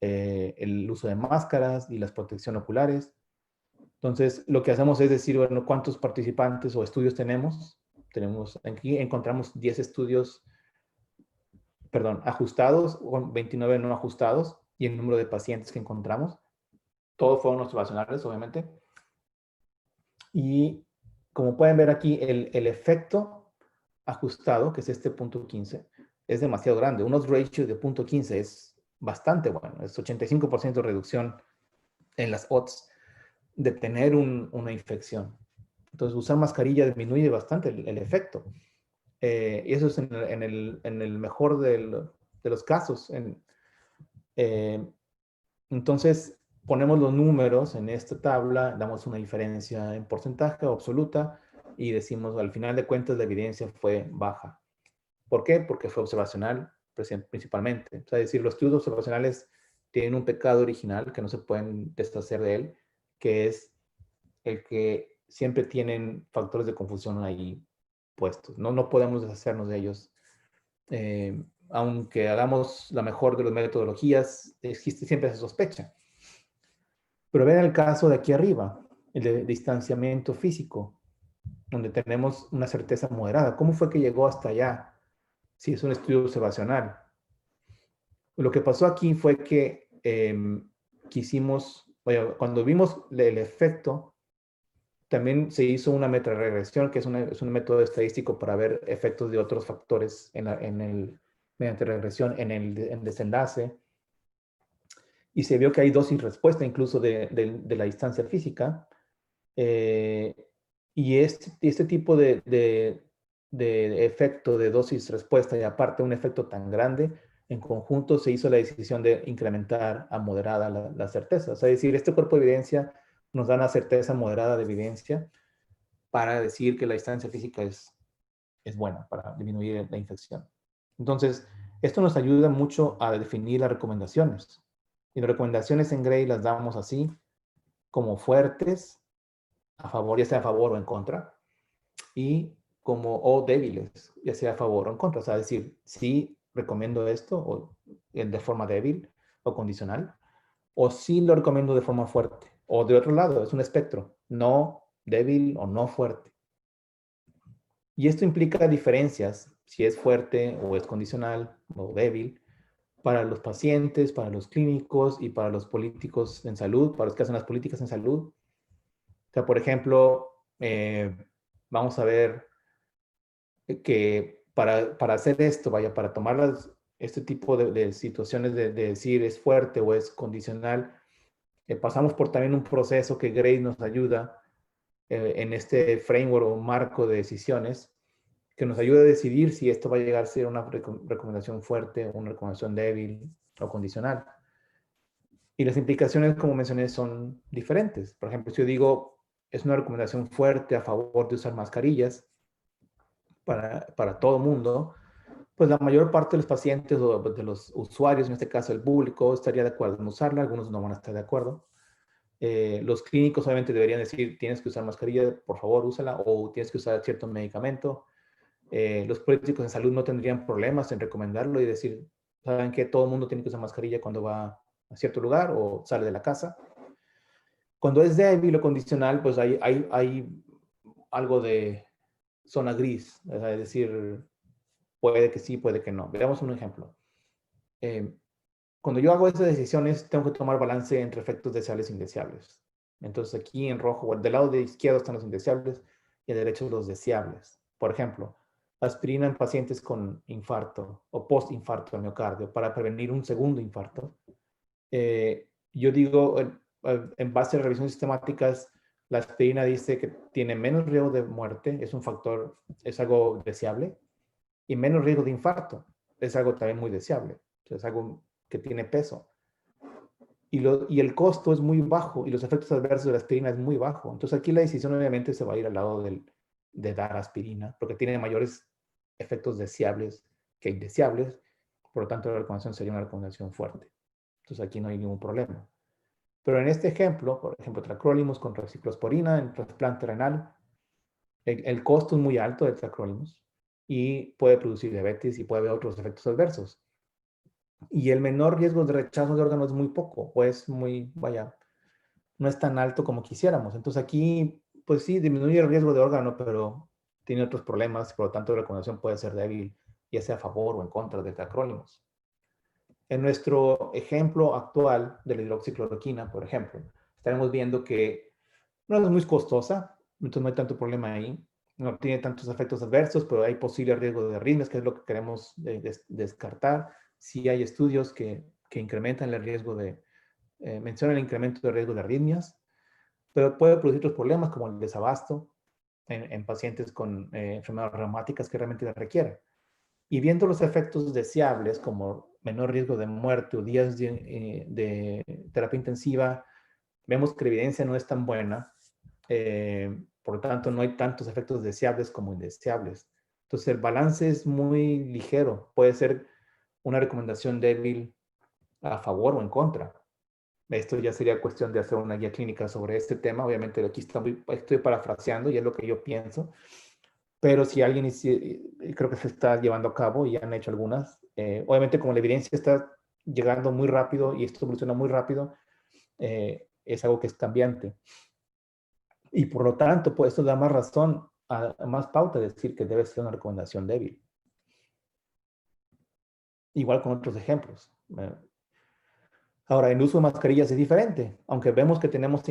el uso de máscaras y las protecciones oculares. Entonces, lo que hacemos es decir, bueno, ¿cuántos participantes o estudios tenemos? Aquí encontramos 10 estudios, perdón, ajustados, 29 no ajustados, y el número de pacientes que encontramos. Todos fueron observacionales, obviamente. Y como pueden ver aquí, el efecto ajustado, que es este punto 15, es demasiado grande. Unos ratios de punto 15 es bastante bueno. Es 85% de reducción en las odds de tener una infección. Entonces, usar mascarilla disminuye bastante el efecto. Y eso es en el mejor de los casos. Eh, entonces, ponemos los números en esta tabla, damos una diferencia en porcentaje o absoluta y decimos, al final de cuentas, la evidencia fue baja. ¿Por qué? Porque fue observacional principalmente. O sea, es decir, los estudios observacionales tienen un pecado original que no se pueden deshacer de él, que es el que siempre tienen factores de confusión ahí puestos. No podemos deshacernos de ellos. Aunque hagamos la mejor de las metodologías, existe siempre esa sospecha. Pero vean el caso de aquí arriba, el de distanciamiento físico, donde tenemos una certeza moderada. ¿Cómo fue que llegó hasta allá? Si es un estudio observacional. Lo que pasó aquí fue que cuando vimos el efecto, también se hizo una metaregresión, que es un método estadístico para ver efectos de otros factores mediante regresión en el desenlace. Y se vio que hay dosis respuesta incluso de la distancia física. Y este tipo de efecto de dosis respuesta y aparte un efecto tan grande, en conjunto se hizo la decisión de incrementar a moderada la certeza. O sea, es decir, este cuerpo de evidencia nos da una certeza moderada de evidencia para decir que la distancia física es buena para disminuir la infección. Entonces, esto nos ayuda mucho a definir las recomendaciones. Y las recomendaciones en GRADE las damos así, como fuertes, a favor, ya sea a favor o en contra, y o débiles, ya sea a favor o en contra. O sea, decir, sí recomiendo esto o de forma débil o condicional, o sí lo recomiendo de forma fuerte. O de otro lado, es un espectro, no débil o no fuerte. Y esto implica diferencias, si es fuerte o es condicional o débil, para los pacientes, para los clínicos y para los políticos en salud, para los que hacen las políticas en salud. O sea, por ejemplo, vamos a ver que para hacer esto, para tomar este tipo de situaciones de decir es fuerte o es condicional, pasamos por también un proceso que GRADE nos ayuda en este framework o marco de decisiones que nos ayuda a decidir si esto va a llegar a ser una recomendación fuerte, una recomendación débil o condicional. Y las implicaciones, como mencioné, son diferentes. Por ejemplo, si yo digo, es una recomendación fuerte a favor de usar mascarillas para todo el mundo, pues la mayor parte de los pacientes o de los usuarios, en este caso el público, estaría de acuerdo en usarla, algunos no van a estar de acuerdo. Los clínicos obviamente deberían decir, tienes que usar mascarilla, por favor úsala, o tienes que usar cierto medicamento. Los políticos en salud no tendrían problemas en recomendarlo y decir, saben que todo el mundo tiene que usar mascarilla cuando va a cierto lugar o sale de la casa. Cuando es débil o condicional, pues hay algo de zona gris, es decir, puede que sí, puede que no. Veamos un ejemplo. Cuando yo hago esas decisiones, tengo que tomar balance entre efectos deseables e indeseables. Entonces aquí en rojo, del lado de izquierdo están los indeseables y de derecho los deseables. Por ejemplo, aspirina en pacientes con infarto o postinfarto de miocardio para prevenir un segundo infarto. Yo digo, en base a revisiones sistemáticas, la aspirina dice que tiene menos riesgo de muerte, es un factor, es algo deseable, y menos riesgo de infarto, es algo también muy deseable, es algo que tiene peso. Y el costo es muy bajo y los efectos adversos de la aspirina es muy bajo. Entonces aquí la decisión obviamente se va a ir al lado de dar aspirina, porque tiene mayores efectos deseables que indeseables, por lo tanto la recomendación sería una recomendación fuerte. Entonces aquí no hay ningún problema. Pero en este ejemplo, por ejemplo, tacrolimus con ciclosporina en trasplante renal, el costo es muy alto del tacrolimus y puede producir diabetes y puede haber otros efectos adversos. Y el menor riesgo de rechazo de órganos es muy poco, o es muy, vaya, no es tan alto como quisiéramos. Entonces aquí, pues sí, disminuye el riesgo de órgano, pero tiene otros problemas, por lo tanto la recomendación puede ser débil, ya sea a favor o en contra del tacrolimus. En nuestro ejemplo actual de la hidroxicloroquina, por ejemplo, estaremos viendo que no es muy costosa, entonces no hay tanto problema ahí. No tiene tantos efectos adversos, pero hay posible riesgo de arritmias, que es lo que queremos descartar. Sí hay estudios que incrementan el riesgo mencionan el incremento de riesgo de arritmias, pero puede producir otros problemas como el desabasto en pacientes con enfermedades reumáticas que realmente la requieren. Y viendo los efectos deseables como menor riesgo de muerte o días de terapia intensiva, vemos que la evidencia no es tan buena. Por lo tanto, no hay tantos efectos deseables como indeseables. Entonces, el balance es muy ligero. Puede ser una recomendación débil a favor o en contra. Esto ya sería cuestión de hacer una guía clínica sobre este tema. Obviamente, aquí estoy parafraseando y es lo que yo pienso. Pero si alguien, creo que se está llevando a cabo y han hecho algunas, obviamente como la evidencia está llegando muy rápido y esto evoluciona muy rápido, es algo que es cambiante. Y por lo tanto, pues esto da más razón, más pauta de decir que debe ser una recomendación débil. Igual con otros ejemplos. Ahora, el uso de mascarillas es diferente, aunque vemos que tenemos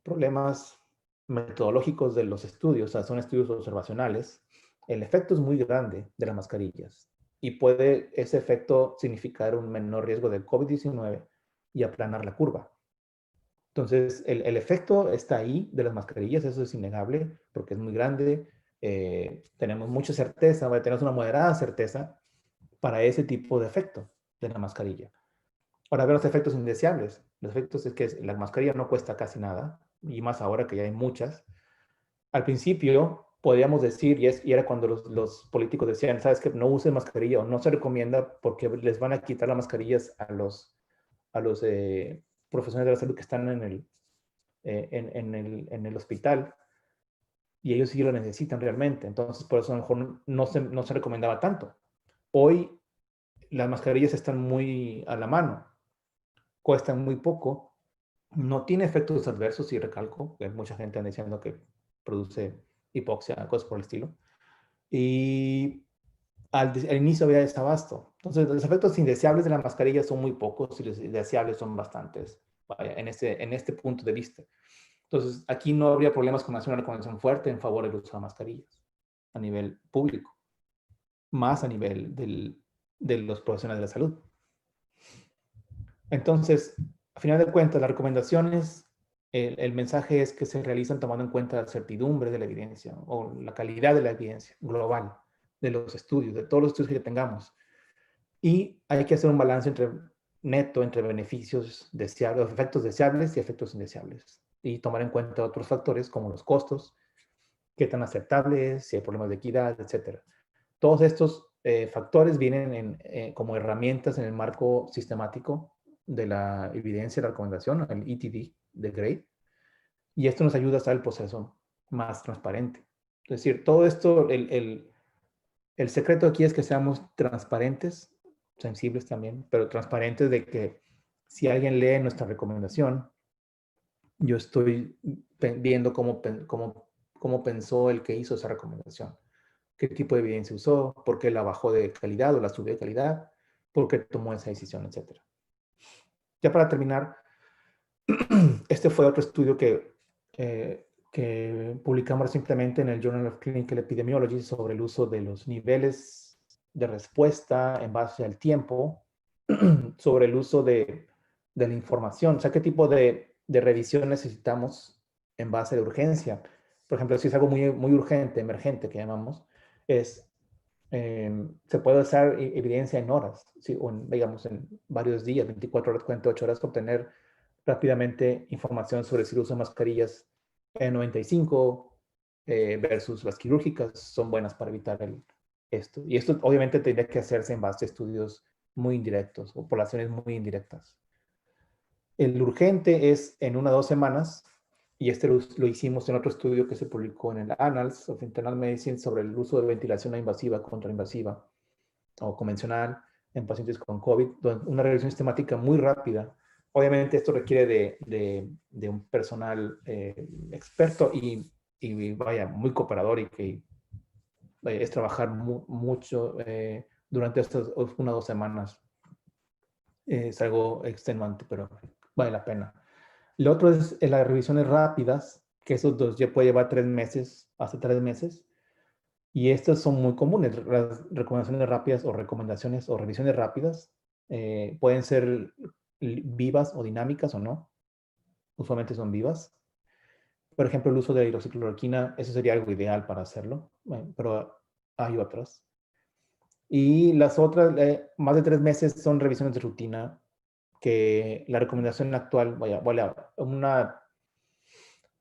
problemas metodológicos de los estudios, o sea, son estudios observacionales, el efecto es muy grande de las mascarillas y puede ese efecto significar un menor riesgo de COVID-19 y aplanar la curva. Entonces, el efecto está ahí de las mascarillas, eso es innegable, porque es muy grande, tenemos mucha certeza, tenemos una moderada certeza para ese tipo de efecto de la mascarilla. Ahora, ver los efectos indeseables. Los efectos es que la mascarilla no cuesta casi nada, y más ahora que ya hay muchas. Al principio, podríamos decir, y era cuando los políticos decían, sabes que no usen mascarilla o no se recomienda porque les van a quitar las mascarillas a los profesionales de la salud que están en el hospital y ellos sí lo necesitan realmente. Entonces, por eso a lo mejor no se recomendaba tanto. Hoy las mascarillas están muy a la mano, cuestan muy poco, no tiene efectos adversos, y recalco, que mucha gente anda diciendo que produce hipoxia, cosas por el estilo. Y al inicio había desabasto. Entonces, los efectos indeseables de la mascarilla son muy pocos y los deseables son bastantes, vaya, en este punto de vista. Entonces, aquí no habría problemas con hacer una recomendación fuerte en favor del uso de mascarillas a nivel público, más a nivel de los profesionales de la salud. Entonces, a final de cuentas, las recomendaciones, el mensaje es que se realizan tomando en cuenta la certidumbre de la evidencia o la calidad de la evidencia global de los estudios, de todos los estudios que tengamos. Y hay que hacer un balance entre beneficios deseables, efectos deseables y efectos indeseables. Y tomar en cuenta otros factores como los costos, qué tan aceptable es, si hay problemas de equidad, etc. Todos estos factores vienen como herramientas en el marco sistemático de la evidencia de la recomendación, el ETD de Gray, y esto nos ayuda a hacer el proceso más transparente. Es decir, todo esto, el secreto aquí es que seamos transparentes, sensibles también, pero transparentes de que si alguien lee nuestra recomendación, yo estoy viendo cómo cómo pensó el que hizo esa recomendación. ¿Qué tipo de evidencia usó? ¿Por qué la bajó de calidad o la subió de calidad? ¿Por qué tomó esa decisión? Etcétera. Ya para terminar, este fue otro estudio que publicamos recientemente en el Journal of Clinical Epidemiology sobre el uso de los niveles de respuesta en base al tiempo, sobre el uso de la información, o sea, qué tipo de revisión necesitamos en base a la urgencia. Por ejemplo, si es algo muy, muy urgente, emergente, que llamamos, es, se puede usar evidencia en horas, ¿sí? O en, digamos, en varios días, 24 horas, 48 horas, obtener rápidamente información sobre si el uso de mascarillas N95 versus las quirúrgicas son buenas para evitar esto. Y esto obviamente tendría que hacerse en base a estudios muy indirectos o poblaciones muy indirectas. El urgente es en 1 o 2 semanas, y este lo hicimos en otro estudio que se publicó en el Annals of Internal Medicine sobre el uso de ventilación no invasiva contra invasiva o convencional en pacientes con COVID, una revisión sistemática muy rápida. Obviamente esto requiere de un personal experto y vaya, muy cooperador y que vaya, es trabajar mucho durante estas 1 o 2 semanas. Es algo extenuante, pero vale la pena. Lo otro es las revisiones rápidas, que esos dos ya puede llevar 3 meses, hasta 3 meses. Y estas son muy comunes, las recomendaciones rápidas o recomendaciones o revisiones rápidas. Pueden ser vivas o dinámicas o no. Usualmente son vivas. Por ejemplo, el uso de hidroxicloroquina, eso sería algo ideal para hacerlo, pero hay otras. Y las otras, más de 3 meses, son revisiones de rutina, que la recomendación actual, vaya,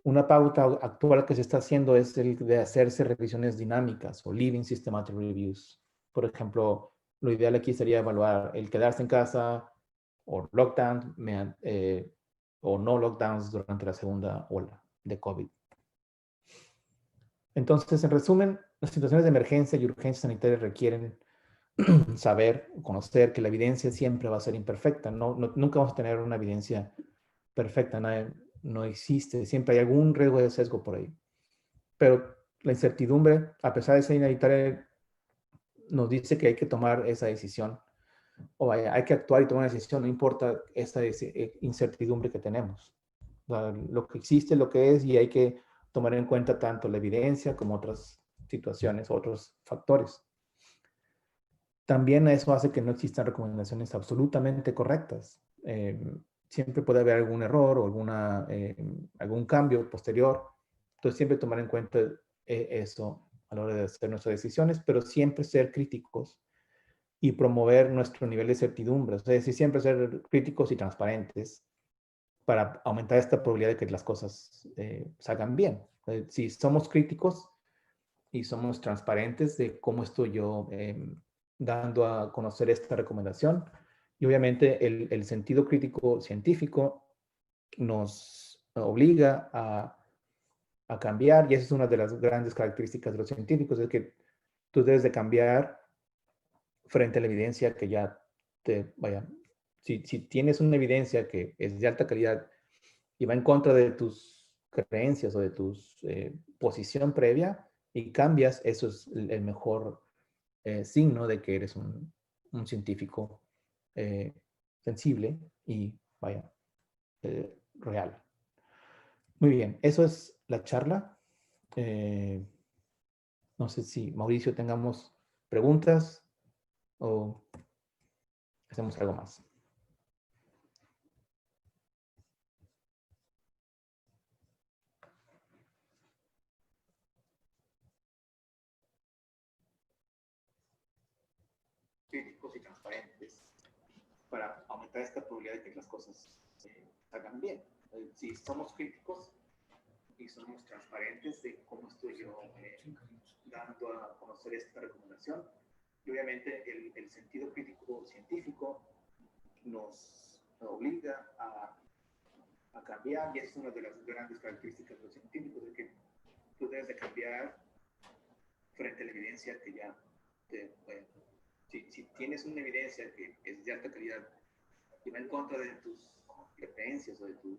una pauta actual que se está haciendo es el de hacerse revisiones dinámicas o living systematic reviews. Por ejemplo, lo ideal aquí sería evaluar el quedarse en casa o lockdown o no lockdowns durante la segunda ola de COVID. Entonces, en resumen, las situaciones de emergencia y urgencia sanitaria requieren saber, conocer que la evidencia siempre va a ser imperfecta. Nunca vamos a tener una evidencia perfecta, no existe. Siempre hay algún riesgo de sesgo por ahí. Pero la incertidumbre, a pesar de ser inevitable, nos dice que hay que tomar esa decisión. O vaya, hay que actuar y tomar una decisión, no importa esta incertidumbre que tenemos. O sea, lo que existe, lo que es, y hay que tomar en cuenta tanto la evidencia como otras situaciones, otros factores. También eso hace que no existan recomendaciones absolutamente correctas. Siempre puede haber algún error o algún cambio posterior. Entonces, siempre tomar en cuenta eso a la hora de hacer nuestras decisiones, pero siempre ser críticos y promover nuestro nivel de certidumbre. O sea, es decir, siempre ser críticos y transparentes para aumentar esta probabilidad de que las cosas salgan bien. Si somos críticos y somos transparentes de cómo estoy yo dando a conocer esta recomendación. Y obviamente el sentido crítico científico nos obliga a cambiar, y esa es una de las grandes características de los científicos, es que tú debes de cambiar frente a la evidencia que ya vaya, si tienes una evidencia que es de alta calidad y va en contra de tus creencias o de tu posición previa y cambias, eso es el mejor signo de que eres un científico sensible y, vaya, real. Muy bien, eso es la charla. No sé si, Mauricio, tengamos preguntas o hacemos algo más. Críticos y transparentes para aumentar esta probabilidad de que las cosas salgan bien. Si somos críticos y somos transparentes de cómo estoy yo dando a conocer esta recomendación, y obviamente el sentido crítico científico nos obliga a cambiar, y esa es una de las grandes características de los científicos, de que tú debes de cambiar frente a la evidencia que ya si tienes una evidencia que es de alta calidad y va en contra de tus creencias o de tu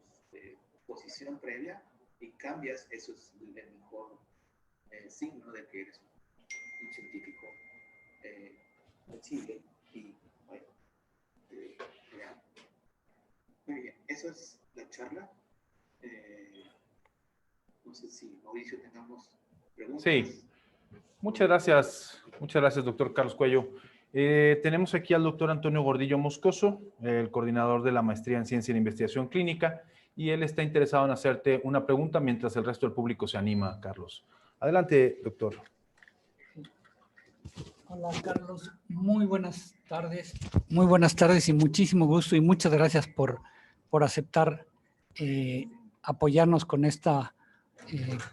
posición previa y cambias, eso es el mejor signo de que eres un científico flexible y real. Muy bien, esa es la charla. No sé si, Mauricio, tengamos preguntas. Sí, muchas gracias, doctor Carlos Cuello. Tenemos aquí al doctor Antonio Gordillo Moscoso, el coordinador de la maestría en Ciencia y Investigación Clínica, y él está interesado en hacerte una pregunta mientras el resto del público se anima, Carlos. Adelante, doctor. Hola, Carlos. Muy buenas tardes. Muy buenas tardes y muchísimo gusto y muchas gracias por aceptar apoyarnos con esta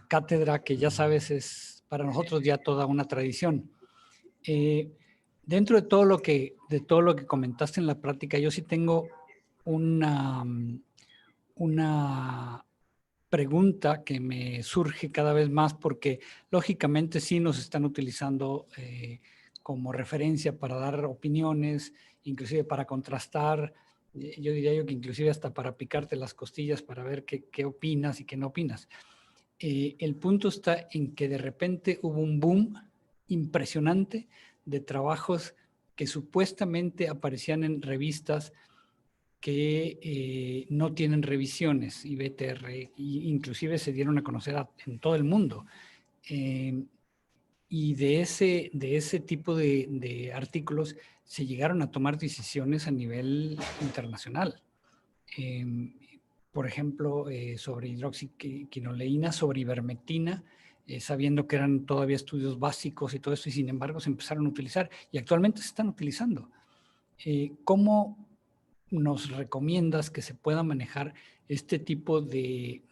cátedra que ya sabes es para nosotros ya toda una tradición. Dentro de todo lo que comentaste en la práctica, yo sí tengo una pregunta que me surge cada vez más porque lógicamente sí nos están utilizando como referencia para dar opiniones, inclusive para contrastar, yo diría yo que inclusive hasta para picarte las costillas para ver qué opinas y qué no opinas. El punto está en que de repente hubo un boom impresionante de trabajos que supuestamente aparecían en revistas que no tienen revisiones y BTR, inclusive se dieron a conocer en todo el mundo. Y de ese tipo de artículos se llegaron a tomar decisiones a nivel internacional. Por ejemplo, sobre hidroxiquinoleína, sobre ivermectina, sabiendo que eran todavía estudios básicos y todo esto, y sin embargo se empezaron a utilizar y actualmente se están utilizando. ¿Cómo nos recomiendas que se pueda manejar este tipo de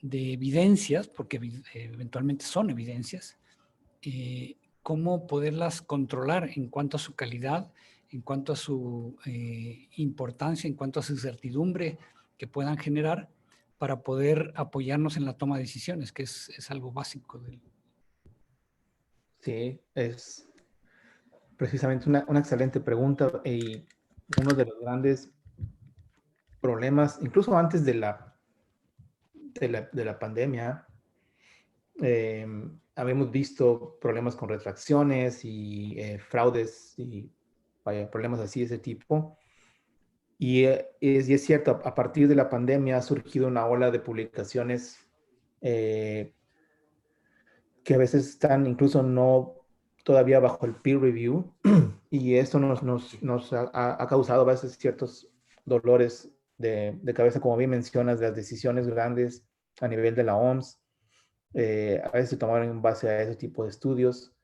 evidencias, porque eventualmente son evidencias, cómo poderlas controlar en cuanto a su calidad, en cuanto a su importancia, en cuanto a su certidumbre que puedan generar para poder apoyarnos en la toma de decisiones, que es algo básico? Sí, es precisamente una excelente pregunta y uno de los grandes problemas, incluso antes de la pandemia, habíamos visto problemas con retracciones y fraudes y problemas así de ese tipo. Y es cierto, a partir de la pandemia ha surgido una ola de publicaciones que a veces están incluso no todavía bajo el peer review y esto nos ha causado a veces ciertos dolores de cabeza, como bien mencionas, de las decisiones grandes a nivel de la OMS. A veces se tomaron en base a ese tipo de estudios.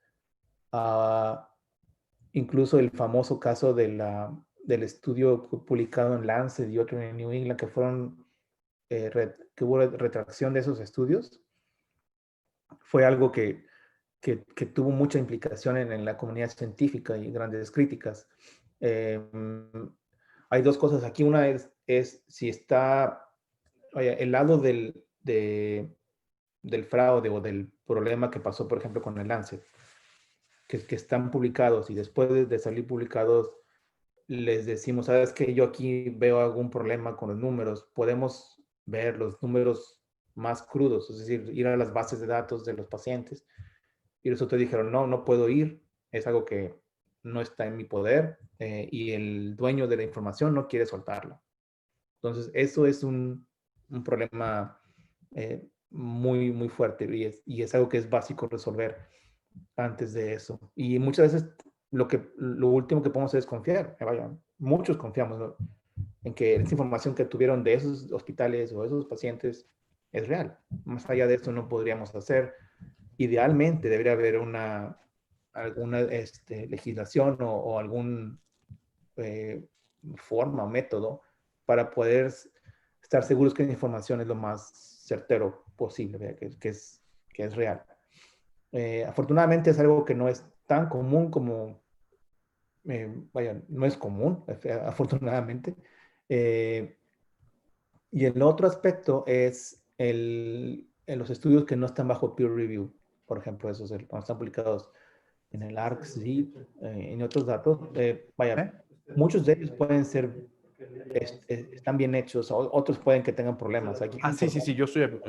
Incluso el famoso caso del estudio publicado en Lancet y otro en New England, que hubo retracción de esos estudios, fue algo que tuvo mucha implicación en la comunidad científica y grandes críticas. Hay dos cosas aquí. Una es si está el lado del fraude o del problema que pasó, por ejemplo, con el Lancet, que están publicados y después de salir publicados les decimos, ¿sabes qué? Yo aquí veo algún problema con los números. Podemos ver los números más crudos, es decir, ir a las bases de datos de los pacientes. Y los otros dijeron, no puedo ir, es algo que no está en mi poder y el dueño de la información no quiere soltarla. Entonces, eso es un problema muy, muy fuerte y es algo que es básico resolver antes de eso. Y muchas veces lo último que podemos hacer es confiar. Vaya, muchos confiamos, ¿no?, en que esa información que tuvieron de esos hospitales o esos pacientes es real. Más allá de esto no podríamos hacer. Idealmente debería haber alguna legislación o algún forma o método para poder estar seguros que la información es lo más certero posible, que es real. Afortunadamente es algo que no es tan común como, no es común, afortunadamente. Y el otro aspecto es los estudios que no están bajo peer review. Por ejemplo, esos cuando están publicados en el ARC-CIP, en otros datos, muchos de ellos pueden ser, están bien hechos, otros pueden que tengan problemas. Aquí Sí, yo estoy...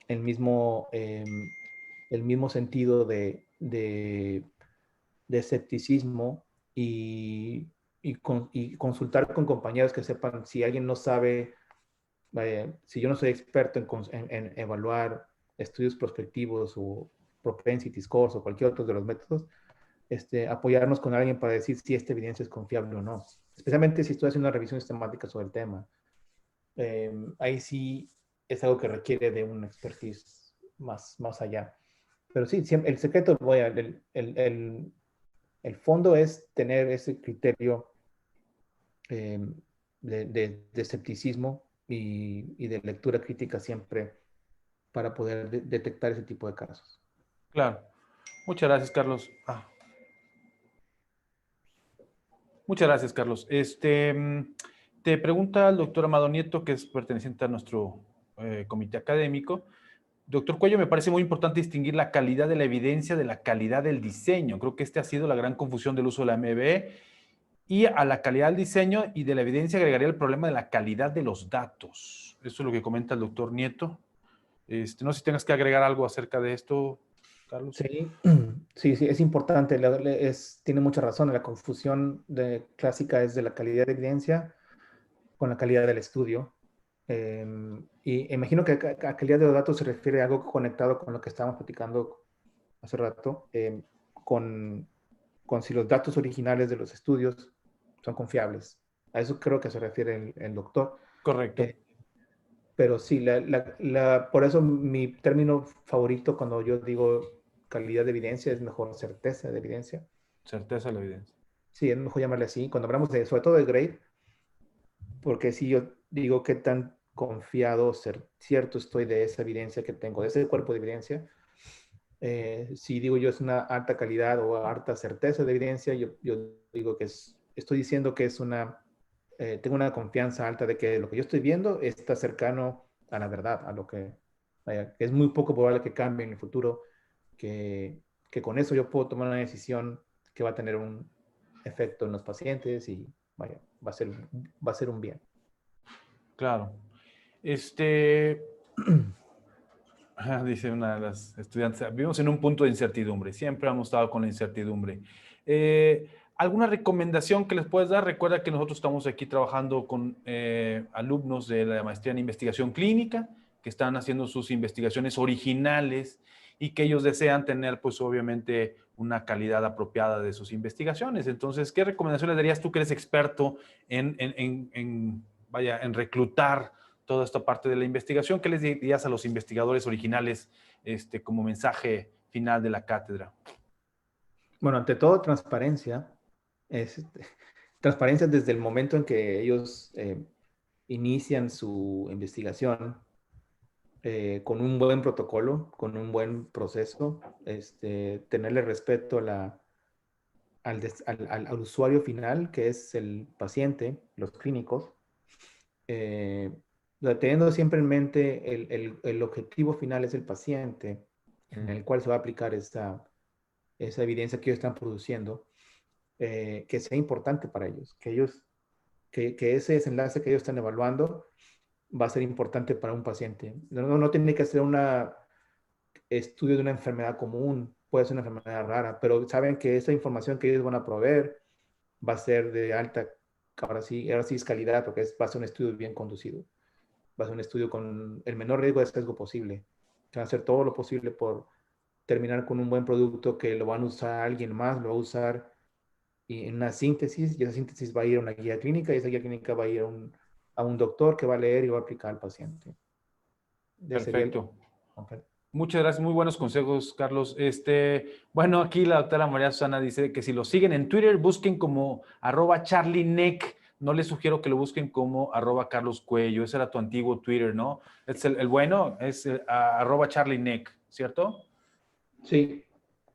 el mismo el mismo sentido de escepticismo y consultar con compañeros que sepan si alguien no sabe, si yo no soy experto en evaluar estudios prospectivos o propensity scores o cualquier otro de los métodos, apoyarnos con alguien para decir si esta evidencia es confiable o no. Especialmente si estoy haciendo una revisión sistemática sobre el tema. Ahí sí es algo que requiere de un expertise más allá. Pero sí, siempre, el secreto, el fondo es tener ese criterio de escepticismo y de lectura crítica siempre para poder detectar ese tipo de casos. Claro. Muchas gracias, Carlos. Muchas gracias, Carlos. Te pregunta el doctor Amado Nieto, que es perteneciente a nuestro comité académico. Doctor Cuello, me parece muy importante distinguir la calidad de la evidencia de la calidad del diseño. Creo que ha sido la gran confusión del uso de la MBE. Y a la calidad del diseño y de la evidencia agregaría el problema de la calidad de los datos. Eso es lo que comenta el doctor Nieto. No sé si tengas que agregar algo acerca de esto, Carlos. Sí, sí, es importante. Tiene mucha razón. La confusión clásica es de la calidad de evidencia con la calidad del estudio. Y imagino que a calidad de los datos se refiere a algo conectado con lo que estábamos platicando hace rato, con si los datos originales de los estudios son confiables. A eso creo que se refiere el doctor. Correcto. Pero sí, por eso mi término favorito cuando yo digo calidad de evidencia es mejor certeza de evidencia. Certeza de la evidencia. Sí, es mejor llamarle así. Cuando hablamos sobre todo de grade, porque si yo digo qué tan confiado, cierto estoy de esa evidencia que tengo, de ese cuerpo de evidencia, si digo yo es una alta calidad o alta certeza de evidencia, yo digo que estoy diciendo que tengo una confianza alta de que lo que yo estoy viendo está cercano a la verdad, a lo que es muy poco probable que cambie en el futuro, que con eso yo puedo tomar una decisión que va a tener un efecto en los pacientes y vaya, va a ser un bien. Claro. Dice una de las estudiantes, vivimos en un punto de incertidumbre, siempre hemos estado con la incertidumbre. ¿Alguna recomendación que les puedes dar? Recuerda que nosotros estamos aquí trabajando con alumnos de la maestría en investigación clínica, que están haciendo sus investigaciones originales y que ellos desean tener, pues obviamente, una calidad apropiada de sus investigaciones. Entonces, ¿qué recomendaciones darías tú que eres experto en reclutar toda esta parte de la investigación? ¿Qué les dirías a los investigadores originales como mensaje final de la cátedra? Bueno, ante todo, transparencia. Transparencia desde el momento en que ellos inician su investigación con un buen protocolo, con un buen proceso, tenerle respeto al usuario final, que es el paciente, los clínicos, teniendo siempre en mente el objetivo final es el paciente, en el cual se va a aplicar esa evidencia que ellos están produciendo, que sea importante para ellos, que ese desenlace que ellos están evaluando va a ser importante para un paciente. No tiene que ser un estudio de una enfermedad común, puede ser una enfermedad rara, pero saben que esa información que ellos van a proveer va a ser de alta, ahora sí es calidad, porque va a ser un estudio bien conducido. Va a ser un estudio con el menor riesgo de sesgo posible. Van a hacer todo lo posible por terminar con un buen producto que lo van a usar alguien más, lo va a usar en una síntesis, y esa síntesis va a ir a una guía clínica, y esa guía clínica va a ir a un doctor que va a leer y va a aplicar al paciente. Perfecto. Muchas gracias, muy buenos consejos, Carlos. Bueno, aquí la doctora María Susana dice que si lo siguen en Twitter, busquen como @CharlieNeck. No les sugiero que lo busquen como @CarlosCuello. Ese era tu antiguo Twitter, ¿no? Es el bueno, es @CharlieNeck, ¿cierto? Sí.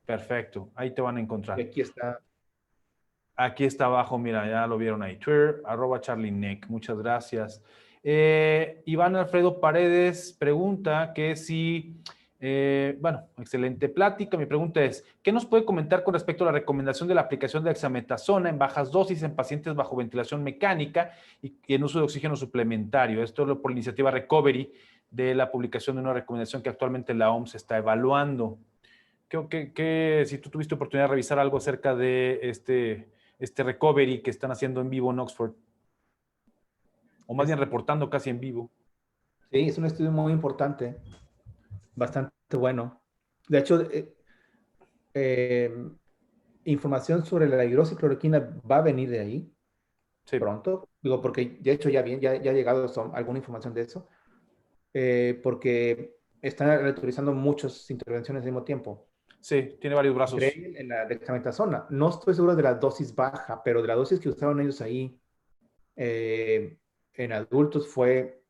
Perfecto, ahí te van a encontrar. Y aquí está. Aquí está abajo, mira, ya lo vieron ahí. Twitter, @CharlieNeck. Muchas gracias. Iván Alfredo Paredes pregunta que si, bueno, excelente plática. Mi pregunta es, ¿qué nos puede comentar con respecto a la recomendación de la aplicación de dexametasona en bajas dosis en pacientes bajo ventilación mecánica y en uso de oxígeno suplementario? Esto es por la iniciativa Recovery de la publicación de una recomendación que actualmente la OMS está evaluando. Si tú tuviste oportunidad de revisar algo acerca de este recovery que están haciendo en vivo en Oxford, o más bien reportando casi en vivo. Sí, es un estudio muy importante, bastante bueno. De hecho, información sobre la hidroxicloroquina va a venir de ahí Sí, pronto. Digo, porque de hecho ya ha llegado alguna información de eso, porque están realizando muchas intervenciones al mismo tiempo. sí, tiene varios brazos. Entre ellas en la dexametasona. No estoy seguro de la dosis baja, pero de la dosis que usaron ellos ahí en adultos fue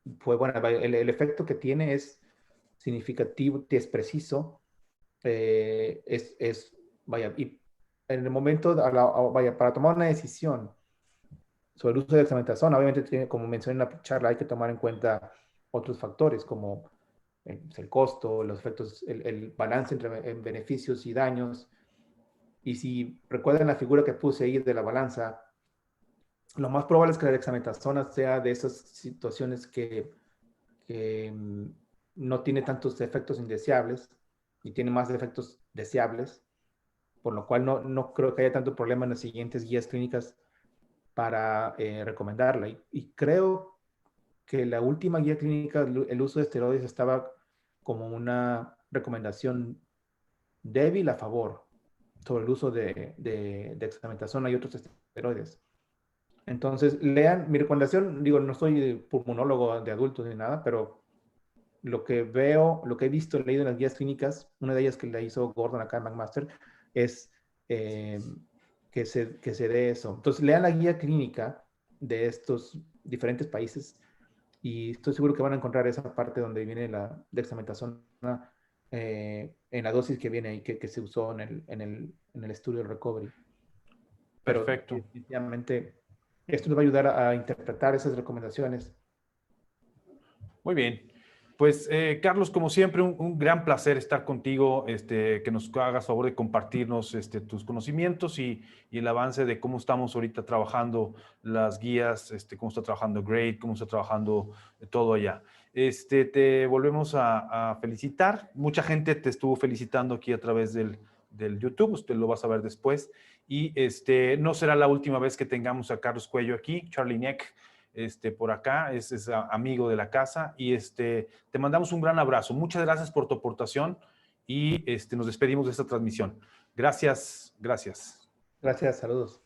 buena. El efecto que tiene es significativo, es preciso. Vaya, y en el momento, vaya, para tomar una decisión sobre el uso de dexametasona, obviamente, como mencioné en la charla, hay que tomar en cuenta otros factores como el costo, los efectos, el balance entre beneficios y daños. Y si recuerdan la figura que puse ahí de la balanza, lo más probable es que la dexametasona sea de esas situaciones que no tiene tantos efectos indeseables y tiene más efectos deseables, por lo cual no creo que haya tanto problema en las siguientes guías clínicas para recomendarla. Y creo que la última guía clínica, el uso de esteroides estaba como una recomendación débil a favor sobre el uso de dexametasona y otros esteroides. Entonces, lean, mi recomendación, digo, no soy pulmonólogo de adultos ni nada, pero lo que veo, lo que he visto, leído en las guías clínicas, una de ellas que la hizo Gordon acá en McMaster, es eh, que se dé eso. Entonces, lean la guía clínica de estos diferentes países y estoy seguro que van a encontrar esa parte donde viene la dexametasona en la dosis que viene y que se usó en el estudio del recovery. Pero Perfecto. definitivamente esto nos va a ayudar a interpretar esas recomendaciones. Muy bien. Pues, Carlos, como siempre, un gran placer estar contigo, que nos hagas favor de compartirnos tus conocimientos y el avance de cómo estamos ahorita trabajando las guías, cómo está trabajando Grade, cómo está trabajando todo allá. Te volvemos a felicitar. Mucha gente te estuvo felicitando aquí a través del YouTube, usted lo va a saber después. Y no será la última vez que tengamos a Carlos Cuello aquí, Charlie Neck. Por acá, es amigo de la casa y te mandamos un gran abrazo. Muchas gracias por tu aportación y nos despedimos de esta transmisión. Gracias, gracias. Gracias, saludos.